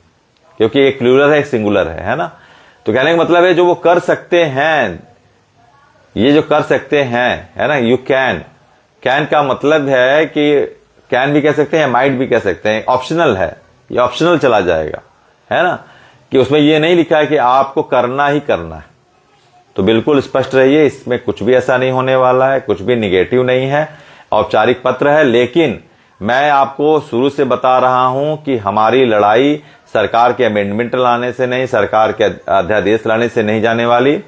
क्योंकि एक प्लूरल है, एक सिंगुलर है ना। तो कहने का मतलब है जो वो कर सकते हैं, ये जो कर सकते हैं, है ना, यू कैन का मतलब है कि कैन भी कह सकते हैं, माइट भी कह सकते हैं, ऑप्शनल है, ये ऑप्शनल चला जाएगा, है ना, कि उसमें ये नहीं लिखा है कि आपको करना ही करना है। तो बिल्कुल स्पष्ट रहिए, इसमें कुछ भी ऐसा नहीं होने वाला है, कुछ भी निगेटिव नहीं है, औपचारिक पत्र है। लेकिन मैं आपको शुरू से बता रहा हूं कि हमारी लड़ाई सरकार के अमेंडमेंट लाने से नहीं, सरकार के अध्यादेश लाने से नहीं जाने वाली।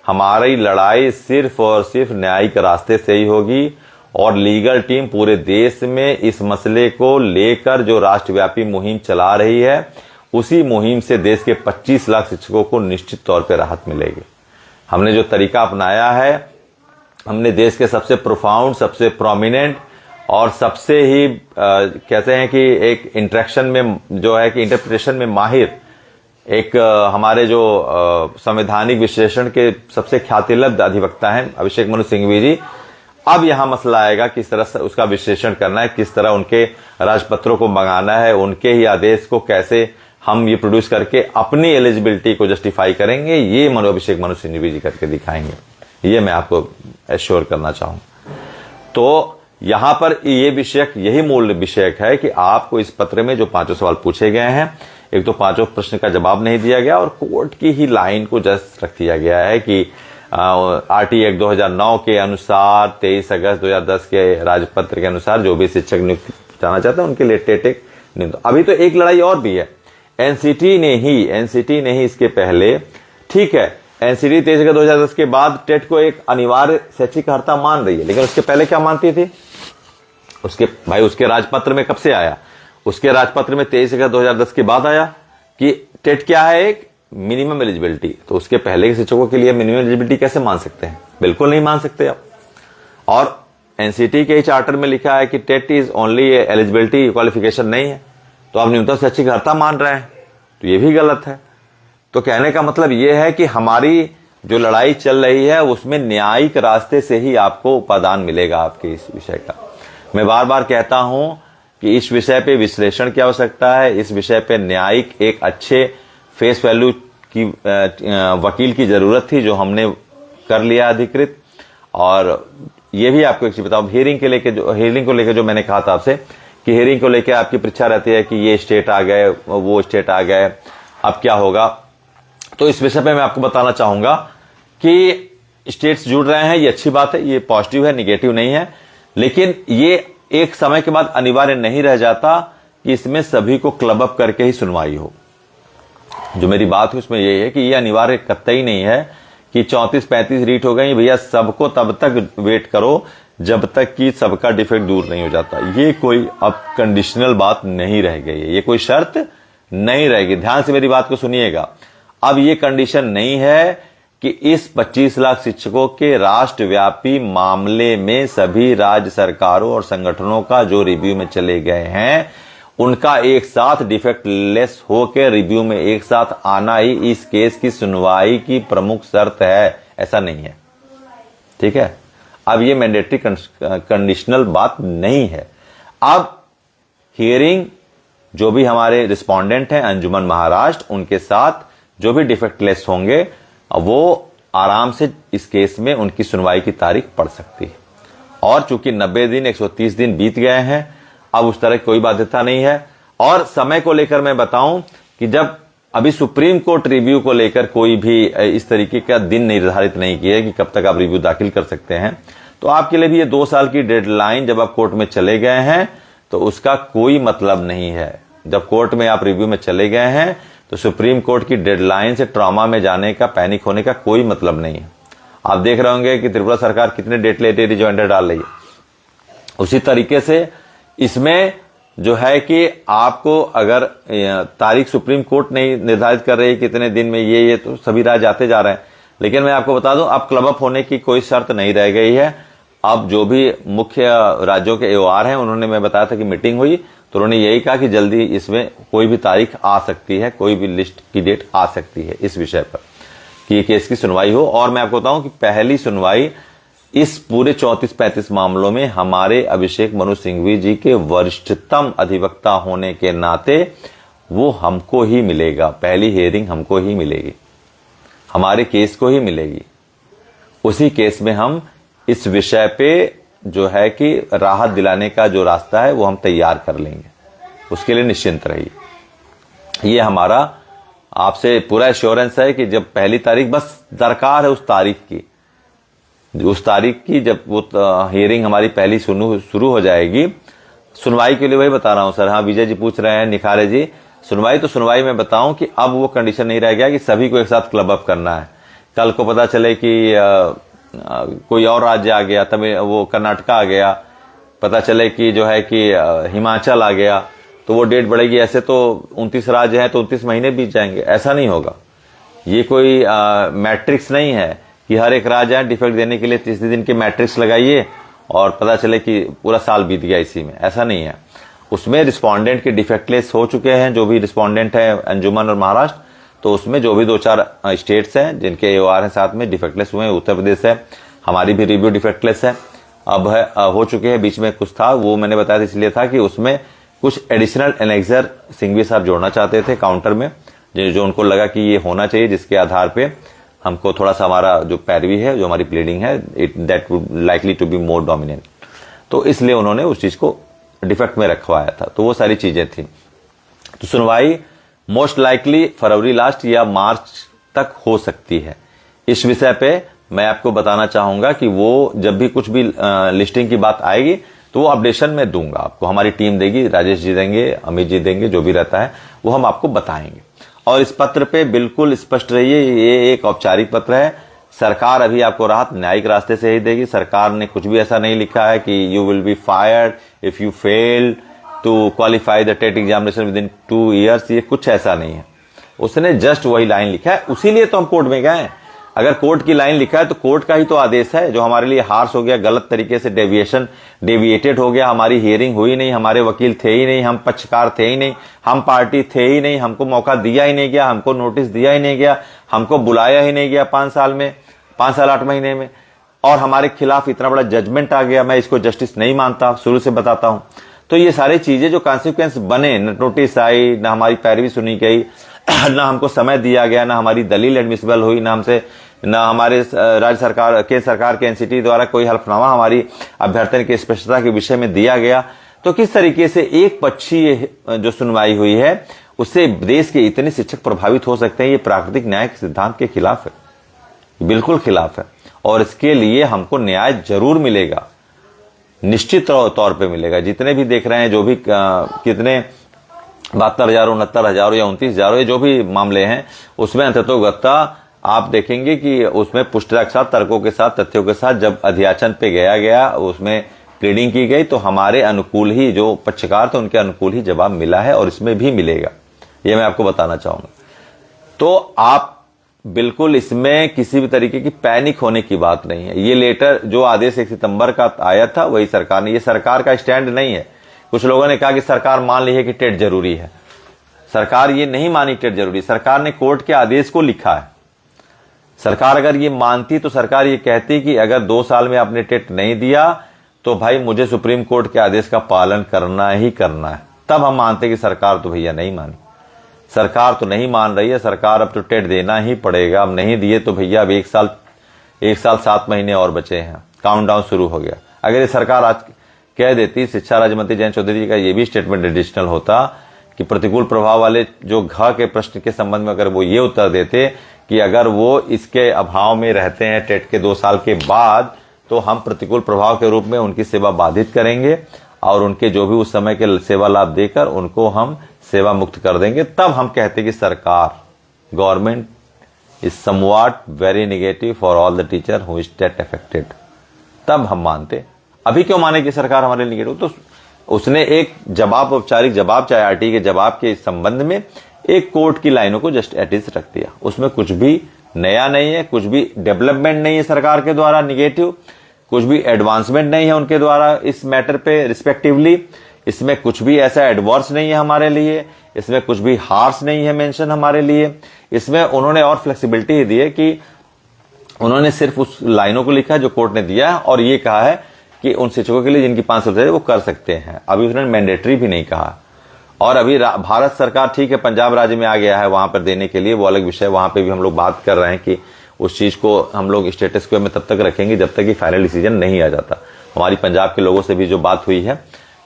हमारी लड़ाई सिर्फ और सिर्फ न्यायिक रास्ते से ही होगी और लीगल टीम पूरे देश में इस मसले को लेकर जो राष्ट्रव्यापी मुहिम चला रही है, उसी मुहिम से देश के 25 लाख शिक्षकों को निश्चित तौर पर राहत मिलेगी। हमने जो तरीका अपनाया है, हमने देश के सबसे प्रोफाउंड, सबसे प्रोमिनेंट और सबसे ही कहते हैं कि एक इंटरेक्शन में जो है कि इंटरप्रिटेशन में माहिर एक हमारे जो संवैधानिक विश्लेषण के सबसे ख्यातिलब्ध अधिवक्ता हैं अभिषेक मनु सिंघवी जी। अब यहां मसला आएगा किस तरह से उसका विश्लेषण करना है, किस तरह उनके राजपत्रों को मंगाना है, उनके ही आदेश को कैसे हम ये प्रोड्यूस करके अपनी एलिजिबिलिटी को जस्टिफाई करेंगे, ये अभिषेक मनु सिंघवी जी करके दिखाएंगे। ये मैं आपको एश्योर करना चाहूं। तो यहां पर ये विषयक, यही मूल विषयक है कि आपको इस पत्र में जो 5 सवाल पूछे गए हैं, एक तो 5 प्रश्न का जवाब नहीं दिया गया और कोर्ट की ही लाइन को जस्ट रख दिया गया है कि आरटी एक्ट 2009 के अनुसार 23 अगस्त 2010 के राजपत्र के अनुसार जो भी शिक्षक नियुक्त जाना चाहते हैं उनके लिए टेट नहीं। अभी तो एक लड़ाई और भी है, एनसीटी ने ही इसके पहले, ठीक है, एनसीटी 23 अगस्त 2010 के बाद टेट को एक अनिवार्य शैक्षिक अर्हता मान रही है, लेकिन उसके पहले क्या मानती थी? उसके राजपत्र में कब से आया? उसके राजपत्र में 23 अगस्त 2010 के बाद आया कि टेट क्या है, एक मिनिमम एलिजिबिलिटी। तो उसके पहले के शिक्षकों के लिए मिनिमम एलिजिबिलिटी कैसे मान सकते हैं? बिल्कुल नहीं मान सकते आप। और एनसीटी के चार्टर में लिखा है कि TET is only eligibility, qualification नहीं है। तो आप न्यूनतम शैक्षिक अर्हता मान रहे हैं, तो ये भी गलत है। तो कहने का मतलब ये है कि हमारी जो लड़ाई चल रही है उसमें न्यायिक रास्ते से ही आपको उपादान मिलेगा आपके इस विषय का। मैं बार बार कहता हूं कि इस विषय पे विश्लेषण की आवश्यकता है, इस विषय पे न्यायिक एक अच्छे फेस वैल्यू की वकील की जरूरत थी, जो हमने कर लिया अधिकृत। और ये भी आपको एक चीज बताऊं, हियरिंग को लेकर जो मैंने कहा था आपसे कि हियरिंग को लेकर आपकी परीक्षा रहती है कि ये स्टेट आ गए, वो स्टेट आ गए, अब क्या होगा। तो इस विषय पे मैं आपको बताना चाहूंगा कि स्टेट्स जुड़ रहे हैं, ये अच्छी बात है, ये पॉजिटिव है, निगेटिव नहीं है। लेकिन ये एक समय के बाद अनिवार्य नहीं रह जाता कि इसमें सभी को क्लब अप करके ही सुनवाई हो। जो मेरी बात है उसमें यही है कि ये अनिवार्य कतई नहीं है कि 34-35 रीट हो गई भैया, सबको तब तक वेट करो जब तक कि सबका डिफेक्ट दूर नहीं हो जाता। ये कोई अब कंडीशनल बात नहीं रह गई है, ये कोई शर्त नहीं रहेगी। ध्यान से मेरी बात को सुनिएगा। अब ये कंडीशन नहीं है कि इस 25 लाख शिक्षकों के राष्ट्रव्यापी मामले में सभी राज्य सरकारों और संगठनों का जो रिव्यू में चले गए हैं उनका एक साथ डिफेक्ट लेस होकर रिव्यू में एक साथ आना ही इस केस की सुनवाई की प्रमुख शर्त है, ऐसा नहीं है। ठीक है, अब ये मैंडेटरी कंडीशनल बात नहीं है। अब हियरिंग जो भी हमारे रिस्पोंडेंट हैं अंजुमन महाराष्ट्र, उनके साथ जो भी डिफेक्ट लेस होंगे वो आराम से इस केस में उनकी सुनवाई की तारीख पड़ सकती है। और चूंकि 90 दिन 130 दिन बीत गए हैं, अब उस तरह की कोई बाध्यता नहीं है। और समय को लेकर मैं बताऊं कि जब अभी सुप्रीम कोर्ट रिव्यू को लेकर कोई भी इस तरीके का दिन निर्धारित नहीं किया कि कब तक आप रिव्यू दाखिल कर सकते हैं, तो आपके लिए भी ये 2 साल की डेडलाइन जब आप कोर्ट में चले गए हैं तो उसका कोई मतलब नहीं है। जब कोर्ट में आप रिव्यू में चले गए हैं तो सुप्रीम कोर्ट की डेडलाइन से ट्रॉमा में जाने का, पैनिक होने का कोई मतलब नहीं है। आप देख रहे होंगे कि त्रिपुरा सरकार कितने डेट लेटे रिजॉइंडर डाल रही है। उसी तरीके से इसमें जो है कि आपको अगर तारीख सुप्रीम कोर्ट नहीं निर्धारित कर रही कितने दिन में ये तो सभी राज्य आते जा रहे हैं। लेकिन मैं आपको बता दूं, अब क्लब अप होने की कोई शर्त नहीं रह गई है। अब जो भी मुख्य राज्यों के एओआर हैं उन्होंने, मैं बताया था कि मीटिंग हुई तो उन्होंने यही कहा कि जल्दी इसमें कोई भी तारीख आ सकती है, कोई भी लिस्ट की डेट आ सकती है इस विषय पर कि ये केस की सुनवाई हो। और मैं आपको बताऊं कि पहली सुनवाई इस पूरे 34-35 मामलों में हमारे अभिषेक मनु सिंघवी जी के वरिष्ठतम अधिवक्ता होने के नाते वो हमको ही मिलेगा। पहली हियरिंग हमको ही मिलेगी, हमारे केस को ही मिलेगी। उसी केस में हम इस विषय पे जो है कि राहत दिलाने का जो रास्ता है वो हम तैयार कर लेंगे, उसके लिए निश्चिंत रहिए। ये हमारा आपसे पूरा एश्योरेंस है कि जब पहली तारीख बस दरकार है, उस तारीख की जब वो हियरिंग हमारी पहली शुरू हो जाएगी। सुनवाई के लिए वही बता रहा हूं सर। हाँ, विजय जी पूछ रहे हैं, निखारे जी, सुनवाई मैं बताऊं कि अब वो कंडीशन नहीं रह गया कि सभी को एक साथ क्लब अप करना है। कल को पता चले कि कोई और राज्य आ गया, तब वो कर्नाटका आ गया, पता चले कि जो है कि हिमाचल आ गया, तो वो डेट बढ़ेगी। ऐसे तो 29 राज्य हैं तो 29 महीने बीत जाएंगे, ऐसा नहीं होगा। ये कोई मैट्रिक्स नहीं है कि हर एक राज्य डिफेक्ट देने के लिए 30 दिन के मैट्रिक्स लगाइए और पता चले कि पूरा साल बीत गया इसी में, ऐसा नहीं है। उसमें रिस्पोंडेंट के डिफेक्टलेस हो चुके हैं, जो भी रिस्पोंडेंट है अंजुमन और महाराष्ट्र, तो उसमें जो भी 2-4 स्टेट्स हैं जिनके एओआर हैं साथ में डिफेक्टलेस हुए हैं, उत्तर प्रदेश है, हमारी भी रिव्यू डिफेक्टलेस है, अब हो चुके हैं। बीच में कुछ था वो मैंने बताया इसलिए था कि उसमें कुछ एडिशनल एनेक्सर सिंघवी साहब जोड़ना चाहते थे काउंटर में, जो उनको लगा कि ये होना चाहिए, जिसके आधार पे हमको थोड़ा सा हमारा जो पैरवी है, जो हमारी प्लीडिंग है, that would likely to be more dominant, तो इसलिए उन्होंने उस चीज को डिफेक्ट में रखवाया था। तो वो सारी चीजें थी। तो सुनवाई मोस्ट लाइकली फरवरी लास्ट या मार्च तक हो सकती है। इस विषय पे मैं आपको बताना चाहूंगा कि वो जब भी कुछ भी लिस्टिंग की बात आएगी तो वो अपडेशन मैं दूंगा आपको, हमारी टीम देगी, राजेश जी देंगे, अमित जी देंगे, जो भी रहता है वो हम आपको बताएंगे। और इस पत्र पे बिल्कुल स्पष्ट रहिए, ये एक औपचारिक पत्र है। सरकार अभी आपको राहत न्यायिक रास्ते से ही देगी। सरकार ने कुछ भी ऐसा नहीं लिखा है कि you will be fired if you fail to qualify the TET examination within 2 years, ये कुछ ऐसा नहीं है। उसने जस्ट वही लाइन लिखा है, उसीलिए तो हम कोर्ट में गए। अगर कोर्ट की लाइन लिखा है तो कोर्ट का ही तो आदेश है, जो हमारे लिए हार्श हो गया, गलत तरीके से डेविएटेड हो गया, हमारी हियरिंग हुई नहीं, हमारे वकील थे ही नहीं, हम पक्षकार थे ही नहीं, हम पार्टी थे ही नहीं, हमको मौका दिया ही नहीं गया, हमको नोटिस दिया ही नहीं गया, हमको बुलाया ही नहीं गया 5 साल 8 महीने में, और हमारे खिलाफ इतना बड़ा जजमेंट आ गया। मैं इसको जस्टिस नहीं मानता, शुरू से बताता हूं। तो ये सारी चीजें जो कॉन्सिक्वेंस बने, न नोटिस आई, न हमारी पैरवी सुनी गई, न हमको समय दिया गया, न हमारी दलील एडमिसिबल हुई, न हमारे राज्य सरकार केंद्र सरकार के एनसीटी द्वारा कोई हल्फनामा हमारी अभ्यर्थन की स्पष्टता के विषय में दिया गया, तो किस तरीके से एक पक्षीय जो सुनवाई हुई है उससे देश के इतने शिक्षक प्रभावित हो सकते हैं? ये प्राकृतिक न्याय के सिद्धांत के खिलाफ है, बिल्कुल खिलाफ है। और इसके लिए हमको न्याय जरूर मिलेगा, निश्चित तौर पे मिलेगा। जितने भी देख रहे हैं, जो भी कितने 72,000, 69,000 या 29,000 जो भी मामले हैं, उसमें अंततोगत्ता आप देखेंगे कि उसमें पुष्टता के साथ, तर्कों के साथ, तथ्यों के साथ जब अध्याचन पे गया, उसमें प्लीडिंग की गई, तो हमारे अनुकूल ही, जो पक्षकार थे उनके अनुकूल ही जवाब मिला है, और इसमें भी मिलेगा, ये मैं आपको बताना चाहूंगा। तो आप बिल्कुल इसमें किसी भी तरीके की पैनिक होने की बात नहीं है। ये लेटर जो आदेश 1 सितंबर का आया था, वही सरकार ने, ये सरकार का स्टैंड नहीं है। कुछ लोगों ने कहा कि सरकार मान ली है कि टेट जरूरी है। सरकार ये नहीं मानी टेट जरूरी, सरकार ने कोर्ट के आदेश को लिखा है। सरकार अगर ये मानती तो सरकार ये कहती कि अगर 2 साल में आपने टेट नहीं दिया तो भाई मुझे सुप्रीम कोर्ट के आदेश का पालन करना ही करना है। तब हम मानते कि सरकार तो भैया नहीं मानी। सरकार तो नहीं मान रही है, सरकार अब तो टेट देना ही पड़ेगा। अब नहीं दिए तो भैया अब 1 साल 7 महीने और बचे हैं, काउंटडाउन शुरू हो गया। अगर ये सरकार आज कह देती, शिक्षा राज्य मंत्री जयंत चौधरी जी का ये भी स्टेटमेंट एडिशनल होता कि प्रतिकूल प्रभाव वाले जो घ के प्रश्न के संबंध में अगर वो ये उत्तर देते कि अगर वो इसके अभाव में रहते हैं टेट के 2 साल के बाद, तो हम प्रतिकूल प्रभाव के रूप में उनकी सेवा बाधित करेंगे और उनके जो भी उस समय के सेवा लाभ देकर उनको हम सेवा मुक्त कर देंगे, तब हम कहते कि सरकार, government is somewhat very negative for all the teacher who is TET affected, तब हम मानते। अभी क्यों माने कि सरकार हमारे निगेटिव? तो उसने एक जवाब, औपचारिक जवाब, चाहे आरटी के जवाब के संबंध में एक कोर्ट की लाइनों को जस्ट एटिस रख दिया। उसमें कुछ भी नया नहीं है, कुछ भी डेवलपमेंट नहीं है सरकार के द्वारा निगेटिव, कुछ भी एडवांसमेंट नहीं है उनके द्वारा इस मैटर पे रिस्पेक्टिवली। इसमें कुछ भी ऐसा एडवर्स नहीं है हमारे लिए, इसमें कुछ भी हार्श नहीं है मेंशन हमारे लिए। इसमें उन्होंने और फ्लेक्सिबिलिटी दी है कि उन्होंने सिर्फ उस लाइनों को लिखा है जो कोर्ट ने दिया है, और ये कहा है कि उन शिक्षकों के लिए जिनकी 5 साल है वो कर सकते हैं। अभी उन्होंने मैंडेटरी भी नहीं कहा। और अभी भारत सरकार, ठीक है, पंजाब राज्य में आ गया है वहां पर देने के लिए, वो अलग विषय, वहां पे भी हम लोग बात कर रहे हैं कि उस चीज को हम लोग स्टेटस क्वो में तब तक रखेंगे जब तक कि फाइनल डिसीजन नहीं आ जाता। हमारी पंजाब के लोगों से भी जो बात हुई है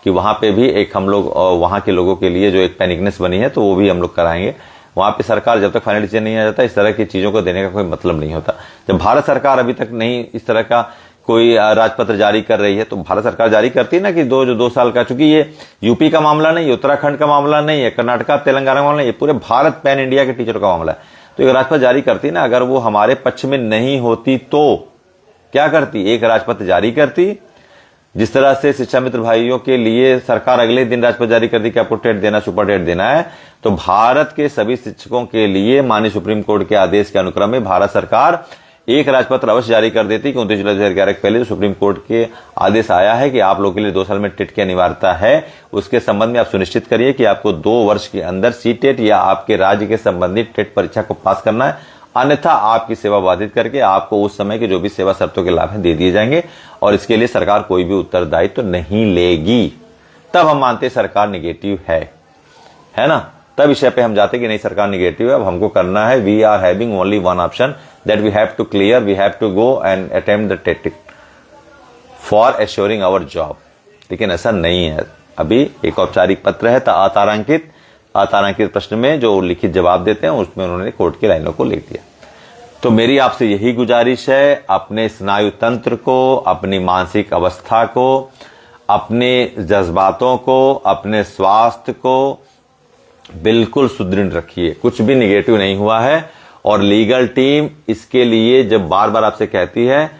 कि वहां पे भी एक हम लोग वहां के लोगों के लिए जो एक पैनिकनेस बनी है, तो वो भी हम लोग कराएंगे। वहां पे सरकार जब तक फाइनल डिसीजन नहीं आ जाता, इस तरह की चीजों को देने का कोई मतलब नहीं होता। जब भारत सरकार अभी तक नहीं इस तरह का कोई राजपत्र जारी कर रही है, तो भारत सरकार जारी करती है ना कि 2 साल का, चूंकि ये यूपी का मामला नहीं है, उत्तराखंड का मामला नहीं है, कर्नाटका तेलंगाना का मामला नहीं है, पूरे भारत पैन इंडिया के टीचरों का मामला है। तो एक राजपत्र जारी करती ना, अगर वो हमारे पक्ष में नहीं होती तो क्या करती? एक राजपत्र जारी करती। जिस तरह से शिक्षा मित्र भाइयों के लिए सरकार अगले दिन राजपत्र जारी कर दी कि आपको टेट देना, सुपर टेट देना है, तो भारत के सभी शिक्षकों के लिए माननीय सुप्रीम कोर्ट के आदेश के अनुक्रम में भारत सरकार एक राजपत्र अवश्य जारी कर देती कि 29 जुलाई 2011 के पहले जो सुप्रीम कोर्ट के आदेश आया है कि आप लोगों के लिए 2 साल में टेट की अनिवार्यता है, उसके संबंध में आप सुनिश्चित करिए कि आपको 2 वर्ष के अंदर सीटेट या आपके राज्य के संबंधित टेट परीक्षा को पास करना है, अन्यथा आपकी सेवा बाधित करके आपको उस समय के जो भी सेवा शर्तों के लाभ हैं दे दिए जाएंगे, और इसके लिए सरकार कोई भी उत्तरदायित्व तो नहीं लेगी। तब हम मानते सरकार निगेटिव है ना? तब विषय पे हम जाते कि नहीं, सरकार निगेटिव है, अब हमको करना है, we are having only one option that we have to clear, we have to go and attempt the TET for assuring our job. लेकिन ऐसा नहीं है। अभी एक औपचारिक पत्र है अतारांकित प्रश्न में जो लिखित जवाब देते हैं, उसमें उन्होंने कोर्ट की लाइनों को लिख दिया। तो मेरी आपसे यही गुजारिश है, अपने स्नायु तंत्र को, अपनी मानसिक अवस्था को, अपने जज्बातों को, अपने स्वास्थ्य को बिल्कुल सुदृढ़ रखिए। कुछ भी निगेटिव नहीं हुआ है, और लीगल टीम इसके लिए जब बार बार आपसे कहती है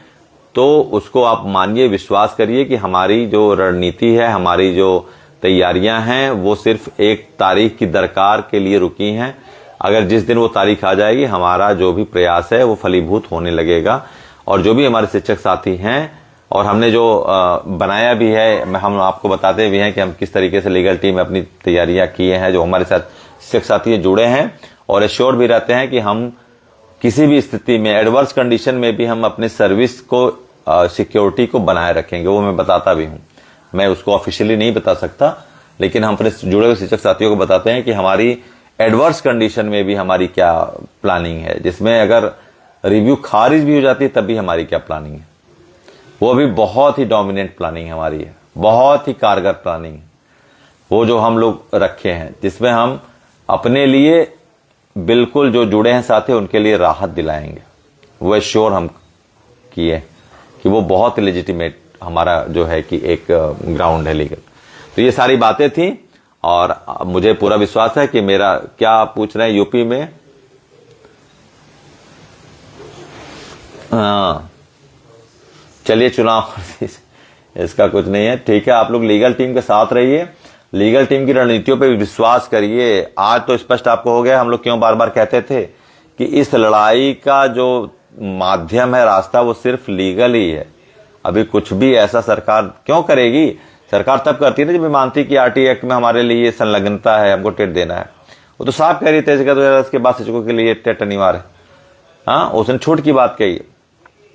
तो उसको आप मानिए, विश्वास करिए कि हमारी जो रणनीति है, हमारी जो तैयारियां हैं, वो सिर्फ एक तारीख की दरकार के लिए रुकी हैं। अगर जिस दिन वो तारीख आ जाएगी, हमारा जो भी प्रयास है वो फलीभूत होने लगेगा। और जो भी हमारे शिक्षक साथी हैं, और हमने जो बनाया भी है, हम आपको बताते भी हैं कि हम किस तरीके से लीगल टीम में अपनी तैयारियां किए हैं, जो हमारे साथ शिक्षक साथी जुड़े हैं, और एश्योर भी रहते हैं कि हम किसी भी स्थिति में, एडवर्स कंडीशन में भी हम अपने सर्विस को, सिक्योरिटी को बनाए रखेंगे। वो मैं बताता भी हूं, मैं उसको ऑफिशियली नहीं बता सकता, लेकिन हम अपने जुड़े हुए शिक्षक साथियों को बताते हैं कि हमारी एडवर्स कंडीशन में भी हमारी क्या प्लानिंग है, जिसमें अगर रिव्यू खारिज भी हो जाती है तब भी हमारी क्या प्लानिंग है। वो भी बहुत ही डोमिनेंट प्लानिंग हमारी है, बहुत ही कारगर प्लानिंग है वो जो हम लोग रखे हैं, जिसमें हम अपने लिए बिल्कुल जो जुड़े हैं साथी उनके लिए राहत दिलाएंगे। वो श्योर हम किए कि वो बहुत लेजिटिमेट हमारा जो है कि एक ग्राउंड है लीगल। तो ये सारी बातें थी, और मुझे पूरा विश्वास है कि मेरा, क्या पूछ रहे हैं यूपी में, चलिए चुनाव इसका कुछ नहीं है, ठीक है। आप लोग लीगल टीम के साथ रहिए, लीगल टीम की रणनीतियों पे विश्वास करिए। आज तो स्पष्ट आपको हो गया हम लोग क्यों बार बार कहते थे कि इस लड़ाई का जो माध्यम है, रास्ता, वो सिर्फ लीगल ही है। अभी कुछ भी ऐसा सरकार क्यों करेगी? सरकार तब करती है ना जब मानती कि आरटी एक्ट में हमारे लिए संलग्नता है, हमको टेट देना है। वो तो साफ कह रही थी 2010 के बाद शिक्षकों के लिए टेट अनिवार्य है। हाँ, उसने छूट की बात कही।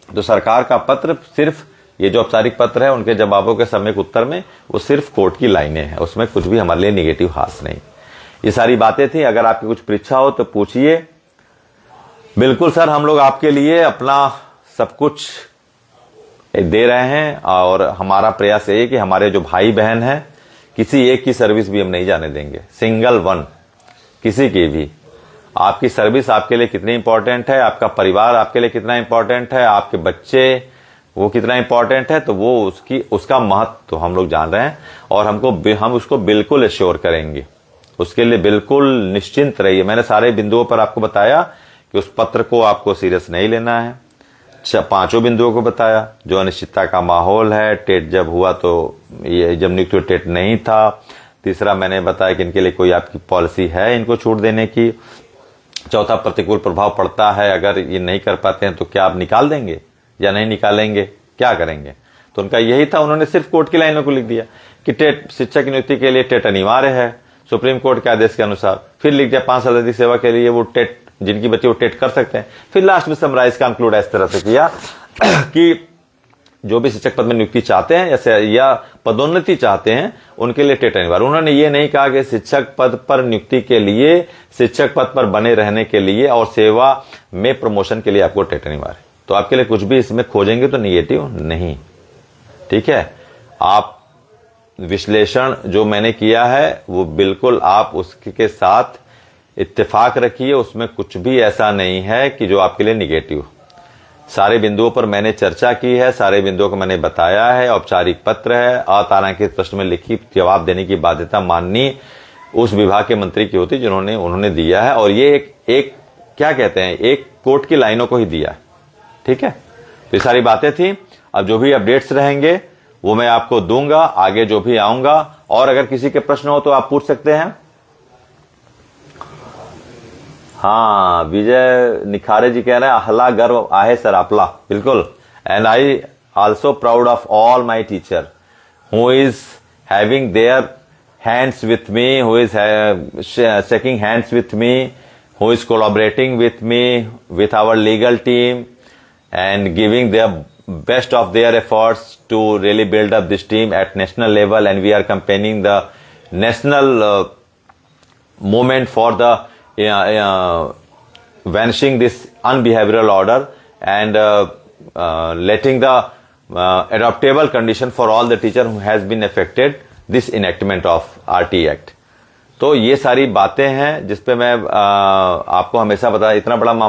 तो सरकार का पत्र सिर्फ, ये जो औपचारिक पत्र है उनके जवाबों के सम्यक उत्तर में, वो सिर्फ कोर्ट की लाइनें हैं, उसमें कुछ भी हमारे लिए निगेटिव हास नहीं। ये सारी बातें थी। अगर आपकी कुछ परीक्षा हो तो पूछिए। बिल्कुल सर, हम लोग आपके लिए अपना सब कुछ दे रहे हैं, और हमारा प्रयास ये है कि हमारे जो भाई बहन हैं, किसी एक की सर्विस भी हम नहीं जाने देंगे, सिंगल वन, किसी की भी। आपकी सर्विस आपके लिए कितनी इंपॉर्टेंट है, आपका परिवार आपके लिए कितना इंपॉर्टेंट है, आपके बच्चे वो कितना इंपॉर्टेंट है, तो वो उसका महत्व तो हम लोग जान रहे हैं, और हम उसको बिल्कुल एश्योर करेंगे। उसके लिए बिल्कुल निश्चिंत रहिए। मैंने सारे बिंदुओं पर आपको बताया कि उस पत्र को आपको सीरियस नहीं लेना है। 5 बिंदुओं को बताया, जो अनिश्चितता का माहौल है, टेट जब हुआ तो ये जब नियुक्त हुए टेट नहीं था। तीसरा मैंने बताया कि इनके लिए कोई आपकी पॉलिसी है इनको छूट देने की। चौथा, प्रतिकूल प्रभाव पड़ता है, अगर ये नहीं कर पाते हैं तो क्या आप निकाल देंगे या नहीं निकालेंगे, क्या करेंगे? तो उनका यही था। उन्होंने सिर्फ कोर्ट की लाइनों को लिख दिया कि टेट, शिक्षक की नियुक्ति के लिए टेट अनिवार्य है सुप्रीम कोर्ट के आदेश के अनुसार। फिर लिख दिया 5 साल अधिक सेवा के लिए वो टेट, जिनकी बच्ची वो टेट कर सकते हैं। फिर लास्ट में समराइज कंक्लूड इस तरह से किया कि जो भी शिक्षक पद में नियुक्ति चाहते हैं या पदोन्नति चाहते हैं, उनके लिए टेट अनिवार्य। उन्होंने ये नहीं कहा कि शिक्षक पद पर नियुक्ति के लिए, शिक्षक पद पर बने रहने के लिए और सेवा में प्रमोशन के लिए आपको टेट अनिवार्य। तो आपके लिए कुछ भी इसमें खोजेंगे तो निगेटिव नहीं, ठीक है। आप विश्लेषण जो मैंने किया है वो बिल्कुल आप उसके साथ इत्तेफाक रखिए, उसमें कुछ भी ऐसा नहीं है कि जो आपके लिए निगेटिव। सारे बिंदुओं पर मैंने चर्चा की है, सारे बिंदुओं को मैंने बताया है। औपचारिक पत्र है, अतारांकित प्रश्न में लिखित जवाब देने की बाध्यता माननीय उस विभाग के मंत्री की होती जिन्होंने उन्होंने दिया है, और ये एक क्या कहते हैं, एक कोर्ट की लाइनों को ही दिया, ठीक है। तो ये सारी बातें थी। अब जो भी अपडेट्स रहेंगे वो मैं आपको दूंगा, आगे जो भी आऊंगा। और अगर किसी के प्रश्न हो तो आप पूछ सकते हैं। हाँ, विजय निखारे जी कह रहे हैं अहला गर्व आहे सर आपला, बिल्कुल। And I also proud of all my teacher who is having their hands with me, who is shaking hands with me, who is collaborating with me, with our legal team, and giving their best of their efforts to really build up this team at national level. And we are campaigning the national movement for the vanishing this unbehavioral order and letting the adoptable condition for all the teacher who has been affected this enactment of RT Act. तो ये सारी बातें हैं जिस पे मैं आपको हमेशा बताया, इतना बड़ा